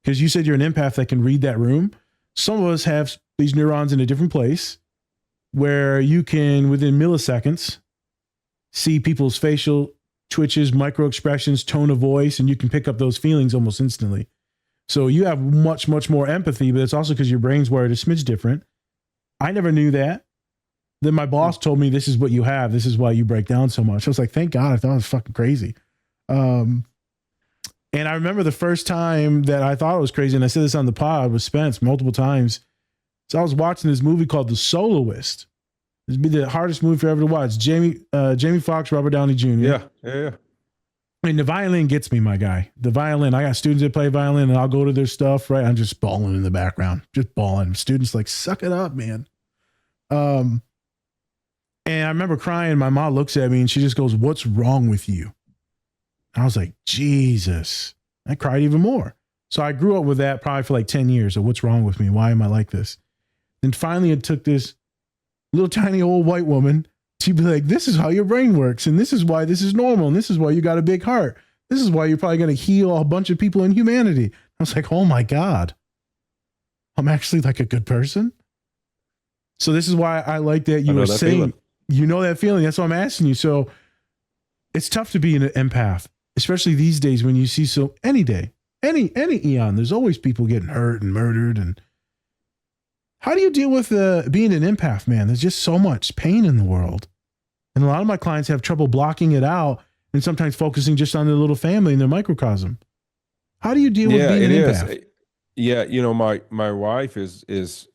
because you said you're an empath that can read that room. Some of us have these neurons in a different place where you can, within milliseconds, see people's facial twitches, micro expressions, tone of voice, and you can pick up those feelings almost instantly. So you have much, much more empathy, but it's also because your brain's wired a smidge different. I never knew that. Then my boss told me, this is what you have. This is why you break down so much. I was like, thank God. I thought it was fucking crazy. And I remember the first time that I thought it was crazy, and I said this on the pod with Spence multiple times. So I was watching this movie called The Soloist. This would be the hardest movie for ever to watch. Jamie Foxx, Robert Downey Jr. Yeah. And the violin gets me, my guy. The violin. I got students that play violin, and I'll go to their stuff, right? I'm just bawling in the background, just bawling. Students like, suck it up, man. And I remember crying. My mom looks at me and she just goes, what's wrong with you? I was like, Jesus. I cried even more. So I grew up with that probably for like 10 years of what's wrong with me? Why am I like this? And finally it took this little tiny old white woman to be like, this is how your brain works. And this is why this is normal. And this is why you got a big heart. This is why you're probably going to heal a bunch of people in humanity. I was like, oh my God, I'm actually like a good person. So this is why I like that you were saying, feeling. You know that feeling. That's why I'm asking you. So it's tough to be an empath, especially these days when you see any day, any eon, there's always people getting hurt and murdered. And how do you deal with being an empath, man? There's just so much pain in the world. And a lot of my clients have trouble blocking it out and sometimes focusing just on their little family and their microcosm. How do you deal with being an empath? Yeah, my wife is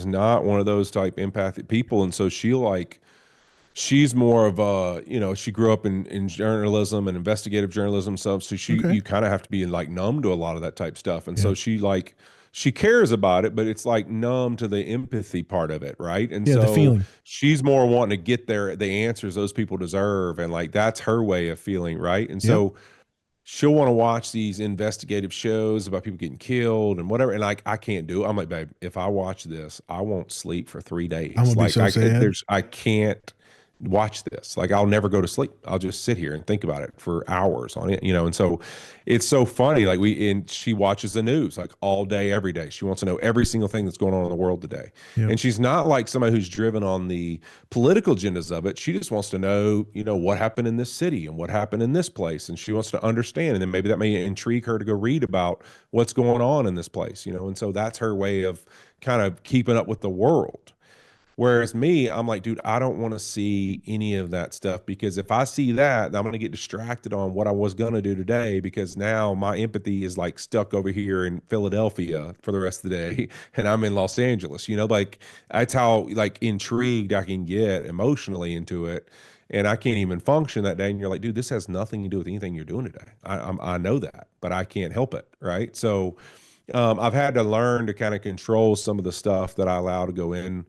not one of those type empathic people, and so she's more of a, she grew up in journalism and investigative journalism stuff, so you kind of have to be like numb to a lot of that type stuff, and so she cares about it, but it's like numb to the empathy part of it, right? And so the feeling. She's more wanting to get the answers those people deserve, and like that's her way of feeling, right? And so she'll want to watch these investigative shows about people getting killed and whatever. And like, I can't do it. I'm like, babe, if I watch this, I won't sleep for 3 days. I'm gonna be so sad. I can't watch this. Like, I'll never go to sleep. I'll just sit here and think about it for hours on it, and so it's so funny. Like she watches the news like all day, every day. She wants to know every single thing that's going on in the world today. Yep. And she's not like somebody who's driven on the political agendas of it. She just wants to know, what happened in this city and what happened in this place. And she wants to understand. And then maybe that may intrigue her to go read about what's going on in this place, and so that's her way of kind of keeping up with the world. Whereas me, I'm like, dude, I don't want to see any of that stuff, because if I see that, I'm going to get distracted on what I was going to do today, because now my empathy is like stuck over here in Philadelphia for the rest of the day and I'm in Los Angeles, like that's how like intrigued I can get emotionally into it. And I can't even function that day. And you're like, dude, this has nothing to do with anything you're doing today. I know that, but I can't help it. Right. So I've had to learn to kind of control some of the stuff that I allow to go in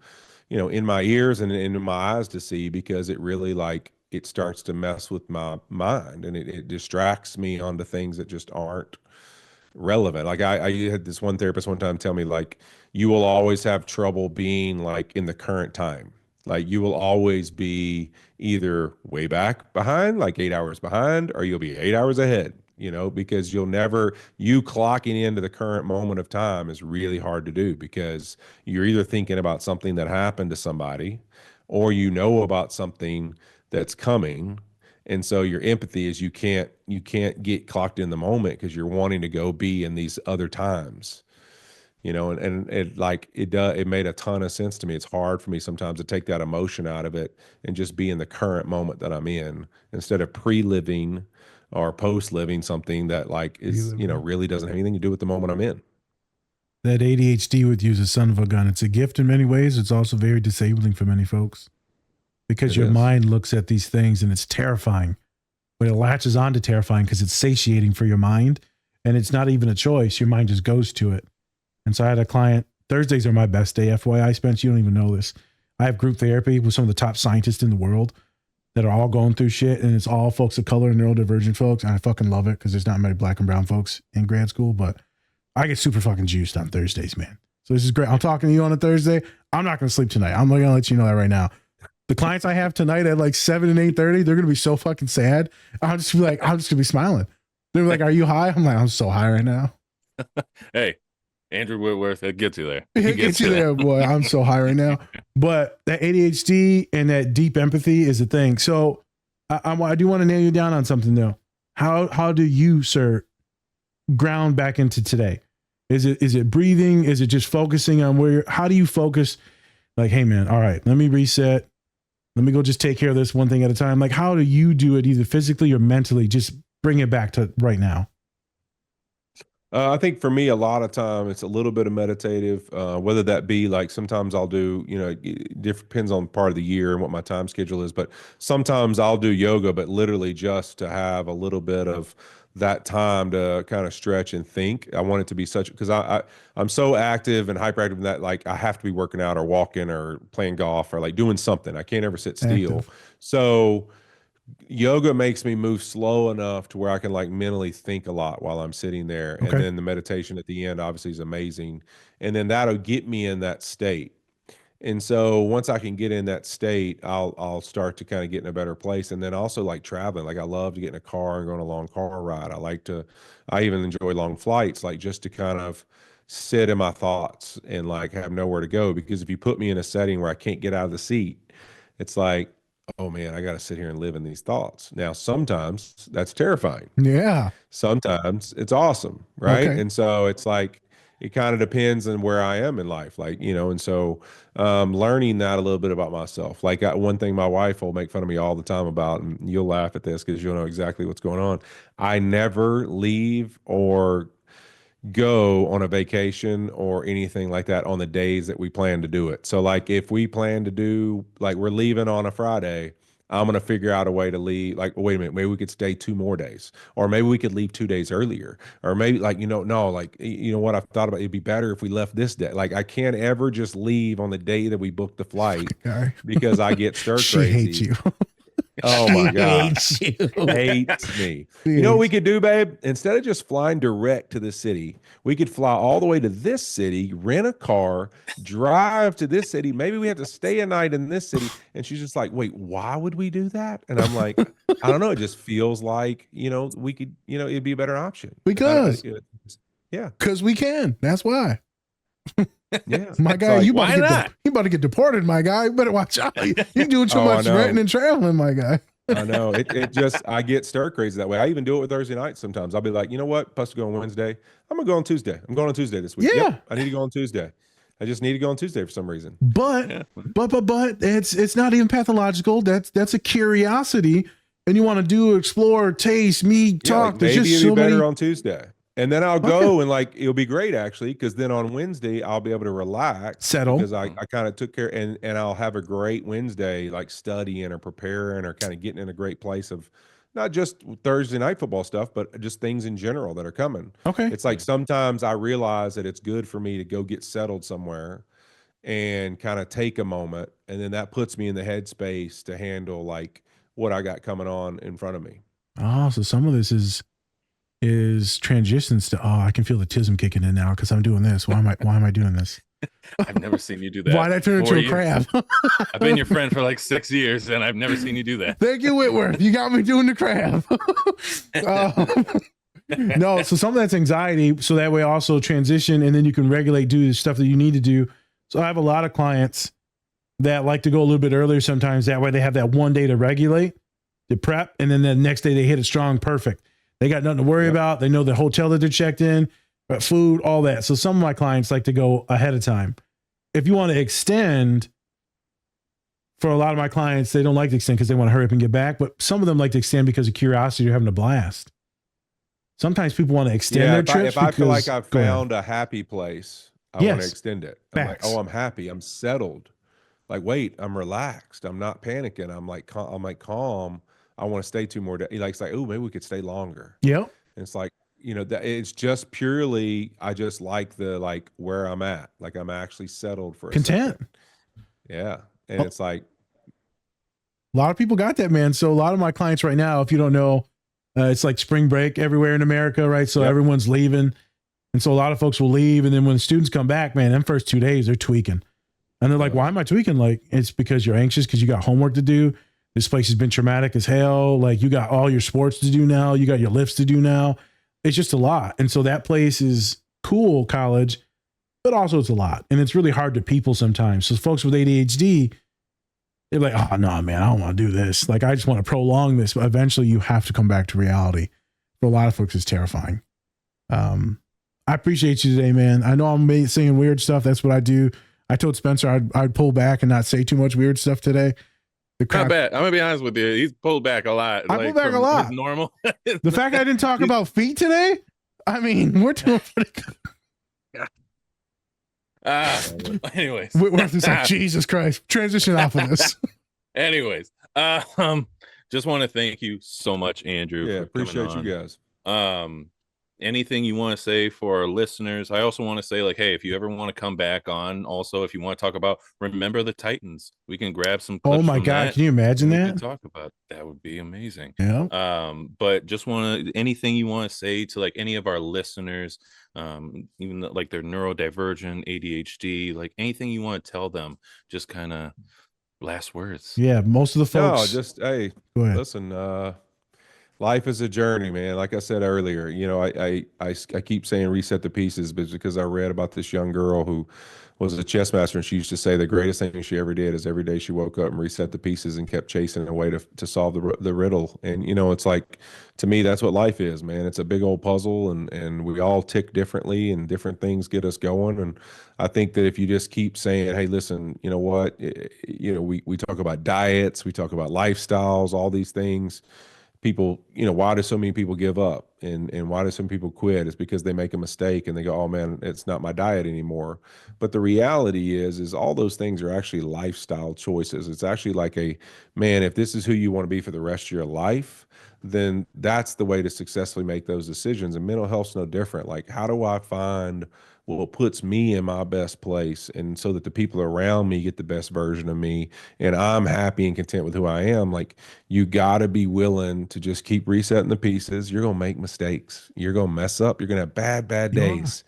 my ears and in my eyes to see, because it really like it starts to mess with my mind, and it distracts me onto things that just aren't relevant. Like I had this one therapist one time tell me, like, you will always have trouble being like in the current time. Like you will always be either way back behind, like 8 hours behind, or you'll be 8 hours ahead, because you clocking into the current moment of time is really hard to do because you're either thinking about something that happened to somebody or about something that's coming. And so your empathy is you can't get clocked in the moment because you're wanting to go be in these other times, and it made a ton of sense to me. It's hard for me sometimes to take that emotion out of it and just be in the current moment that I'm in instead of pre-living or post-living something that like is, Reliving. really doesn't have anything to do with the moment I'm in. That ADHD with you is a son of a gun. It's a gift in many ways. It's also very disabling for many folks because It your is. mind looks at these things and it's terrifying, but it latches on to terrifying because it's satiating for your mind. And it's not even a choice. Your mind just goes to it. And so I had a client, Thursdays are my best day, FYI, Spence, you don't even know this. I have group therapy with some of the top scientists in the world that are all going through shit. And it's all folks of color and neurodivergent folks. And I fucking love it because there's not many black and brown folks in grad school, but I get super fucking juiced on Thursdays, man. So this is great. I'm talking to you on a Thursday. I'm not going to sleep tonight. I'm going to let you know that right now. The clients I have tonight at like 7 and 8:30, they're going to be so fucking sad. I'm just going to be smiling. They're like, "Are you high?" I'm like, "I'm so high right now." Hey, Andrew Whitworth, it gets you there. It gets you there, boy. I'm so high right now. But that ADHD and that deep empathy is a thing. So I do want to nail you down on something though. How do you, sir, ground back into today? Is it breathing? Is it just focusing on how do you focus? Like, hey man, all right, let me reset. Let me go just take care of this one thing at a time. Like, how do you do it either physically or mentally? Just bring it back to right now. I think for me, a lot of time it's a little bit of meditative, whether that be like sometimes I'll do, depends on part of the year and what my time schedule is, but sometimes I'll do yoga, but literally just to have a little bit of that time to kind of stretch and think. I want it to be because I'm so active and hyperactive that like I have to be working out or walking or playing golf or like doing something. I can't ever sit still. Active. So yoga makes me move slow enough to where I can like mentally think a lot while I'm sitting there. And Okay. then the meditation at the end obviously is amazing. And then that'll get me in that state. And so once I can get in that state, I'll start to kind of get in a better place. And then also like traveling. Like I love to get in a car and go on a long car ride. I even enjoy long flights, like just to kind of sit in my thoughts and like have nowhere to go. Because if you put me in a setting where I can't get out of the seat, it's like, oh man, I got to sit here and live in these thoughts. Now, sometimes that's terrifying. Yeah. Sometimes it's awesome, right? Okay. And so it's like it kind of depends on where I am in life, like, and so learning that a little bit about myself. Like one thing my wife will make fun of me all the time about, and you'll laugh at this because you'll know exactly what's going on. I never leave or go on a vacation or anything like that on the days that we plan to do it. So like if we plan to do like we're leaving on a Friday, I'm gonna figure out a way to leave. Like, wait a minute, maybe we could stay 2 more days, or maybe we could leave 2 days earlier, or maybe like no, like you know what I've thought about. It'd be better if we left this day. Like I can't ever just leave on the day that we booked the flight Guy. because I get stir She hates crazy. you. Oh She my hates gosh. you. Hates me. She You know what we hates- could do, babe? Instead of just flying direct to the city, we could fly all the way to this city, rent a car, drive to this city. Maybe we have to stay a night in this city. And she's just like, wait, why would we do that? And I'm like, I don't know. It just feels like, we could, it'd be a better option. Because Yeah. because we can. That's why. Yeah. My It's guy, like, you about why to get not? you about to get deported, my guy. You better watch out. You doing too Oh, I much know. renting and traveling, my guy. I know it just I get stir crazy that way. I even do it with Thursday nights sometimes. I'll be like, you know what? Supposed to go on Wednesday. I'm gonna go on Tuesday. I'm going on Tuesday this week. Yeah. Yep, I need to go on Tuesday. I just need to go on Tuesday for some reason. But Yeah. but it's not even pathological. That's a curiosity, and you want to do, explore, taste, meet, Yeah, talk. like There's maybe just it'd so be better many. on Tuesday. And then I'll Okay. go and like it'll be great actually, because then on Wednesday I'll be able to relax Settle. because I kind of took care and I'll have a great Wednesday like studying or preparing or kind of getting in a great place of not just Thursday night football stuff, but just things in general that are coming. Okay. It's like sometimes I realize that it's good for me to go get settled somewhere and kind of take a moment, and then that puts me in the headspace to handle like what I got coming on in front of me. Oh, so some of this is transitions to, oh, I can feel the tism kicking in now because I'm doing this. Why am I doing this? I've never seen you do that. Why did I turn into a 4 years. crab? I've been your friend for like 6 years, and I've never seen you do that. Thank you, Whitworth. You got me doing the crab. No, so some of that's anxiety. So that way also transition, and then you can regulate, do the stuff that you need to do. So I have a lot of clients that like to go a little bit earlier sometimes. That way they have that one day to regulate, to prep, and then the next day they hit it strong, perfect. They got nothing to worry about. They know the hotel that they're checked in, food, all that. So some of my clients like to go ahead of time. If you want to extend, for a lot of my clients, they don't like to extend because they want to hurry up and get back. But some of them like to extend because of curiosity or having a blast. Sometimes people want to extend their trips. If I feel like I've found a happy place, I want to extend it. I'm like, Facts. oh, I'm happy. I'm settled. Like, wait, I'm relaxed. I'm not panicking. I'm like calm. I want to stay 2 more days. Like, it's like, oh, maybe we could stay longer. Yep. And it's like, that it's just purely, I just like where I'm at. Like I'm actually settled for a Content. second. Yeah. And it's like, a lot of people got that, man. So a lot of my clients right now, if you don't know, it's like spring break everywhere in America, right? So everyone's leaving. And so a lot of folks will leave. And then when students come back, man, them first 2 days, they're tweaking. And they're like, why am I tweaking? Like, it's because you're anxious because you got homework to do. This place has been traumatic as hell. Like, you got all your sports to do now. You got your lifts to do now. It's just a lot. And so that place is cool, college, but also it's a lot. And it's really hard to people sometimes. So folks with ADHD, they're like, oh, no, man, I don't want to do this. Like, I just want to prolong this. But eventually you have to come back to reality. For a lot of folks, it's terrifying. I appreciate you today, man. I know I'm saying weird stuff. That's what I do. I told Spencer I'd pull back and not say too much weird stuff today. Not bad. I'm gonna be honest with you. He's pulled back a lot. I pulled back a lot. Normal. The fact I didn't talk about feet today, I mean, we're doing pretty good. Anyways, Whitworth is like, Jesus Christ, transition off of this. Anyways, just want to thank you so much, Andrew. Yeah, for appreciate coming you on. guys. Anything you want to say for our listeners? I also want to say, like, hey, if you ever want to come back on, also, if you want to talk about Remember the Titans, we can grab some clips. Oh my God, can you imagine that? Talk about that would be amazing. Yeah. But just anything you want to say to like any of our listeners, even like they're neurodivergent, ADHD, like anything you want to tell them, just kind of last words. Yeah, most of the folks. No, just hey, listen. Life is a journey, man. Like I said earlier, I keep saying reset the pieces, but because I read about this young girl who was a chess master, and she used to say the greatest thing she ever did is every day she woke up and reset the pieces and kept chasing a way to solve the riddle. And it's like, to me, that's what life is, man. It's a big old puzzle, and we all tick differently, and different things get us going. And I think that if you just keep saying, hey, listen, you know what, we talk about diets, we talk about lifestyles, all these things. People, why do so many people give up, and why do some people quit? It's because they make a mistake and they go, oh man, it's not my diet anymore. But the reality is all those things are actually lifestyle choices. It's actually like man, if this is who you want to be for the rest of your life, then that's the way to successfully make those decisions. And mental health's no different. Like, how do I find what puts me in my best place, and so that the people around me get the best version of me, and I'm happy and content with who I am? Like, you got to be willing to just keep resetting the pieces. You're going to make mistakes. You're going to mess up. You're going to have bad days.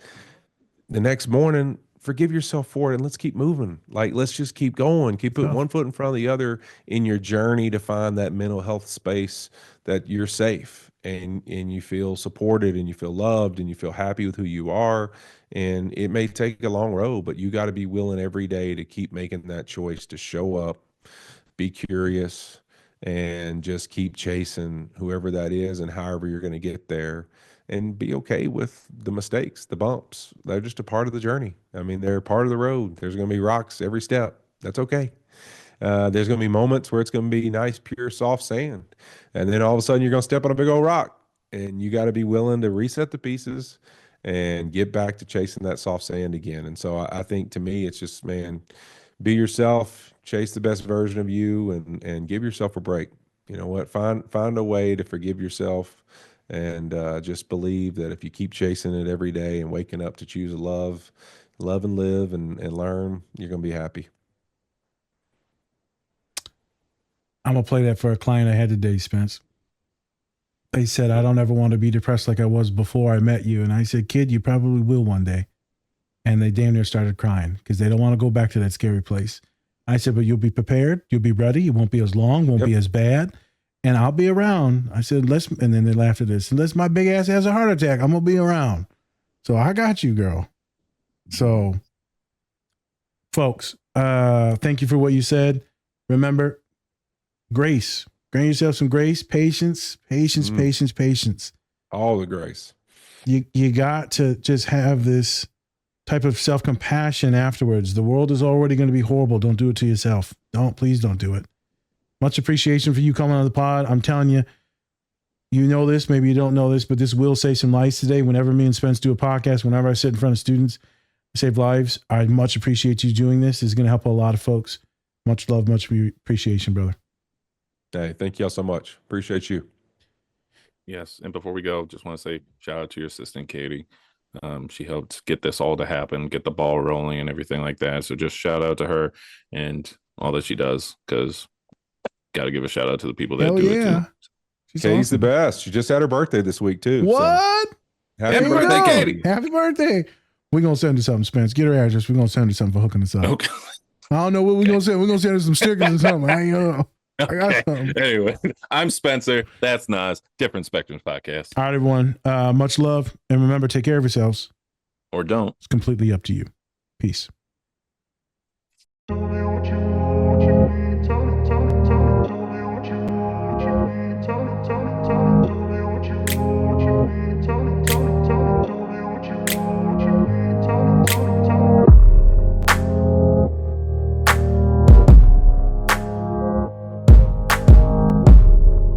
The next morning, forgive yourself for it, and let's keep moving. Like, let's just keep going. Keep putting one foot in front of the other in your journey to find that mental health space that you're safe, and you feel supported, and you feel loved, and you feel happy with who you are. And it may take a long road, but you got to be willing every day to keep making that choice to show up, be curious, and just keep chasing whoever that is and however you're going to get there. And be okay with the mistakes, the bumps. They're just a part of the journey. I mean, they're part of the road. There's going to be rocks every step. That's okay. There's going to be moments where it's going to be nice, pure, soft sand. And then all of a sudden you're going to step on a big old rock, and you got to be willing to reset the pieces and get back to chasing that soft sand again. And so I think, to me, it's just, man, be yourself, chase the best version of you, and give yourself a break. You know what? Find a way to forgive yourself, and just believe that if you keep chasing it every day and waking up to choose love and live and learn, you're going to be happy. I'm going to play that for a client I had today, Spence. They said, I don't ever want to be depressed like I was before I met you. And I said, kid, you probably will one day. And they damn near started crying because they don't want to go back to that scary place. I said, but you'll be prepared. You'll be ready. It won't be as long, won't be as bad. And I'll be around. I said, and then they laughed at this. Unless my big ass has a heart attack, I'm going to be around. So I got you, girl. So, folks, thank you for what you said. Remember, grace. Grant yourself some grace, patience. All the grace. You got to just have this type of self-compassion afterwards. The world is already going to be horrible. Don't do it to yourself. Please don't do it. Much appreciation for you coming on the pod. I'm telling you, you know this, maybe you don't know this, but this will save some lives today. Whenever me and Spence do a podcast, whenever I sit in front of students, I save lives. I much appreciate you doing this. It's going to help a lot of folks. Much love, much appreciation, brother. Hey, thank y'all so much. Appreciate you. Yes. And before we go, just want to say shout out to your assistant, Katie. She helped get this all to happen, get the ball rolling and everything like that. So just shout out to her and all that she does, because got to give a shout out to the people that do it too. She's Katie's awesome. the best. She just had her birthday this week too. What? So. Happy birthday, Katie. Happy birthday. We're going to send her something, Spence. Get her address. We're going to send her something for hooking us up. Okay. I don't know what we're going to send. We're going to send her some stickers or something. I ain't know. I got something. Anyway, I'm Spencer. That's Nas. Different Spectrums Podcast. All right, everyone. Much love. And remember, take care of yourselves. Or don't. It's completely up to you. Peace.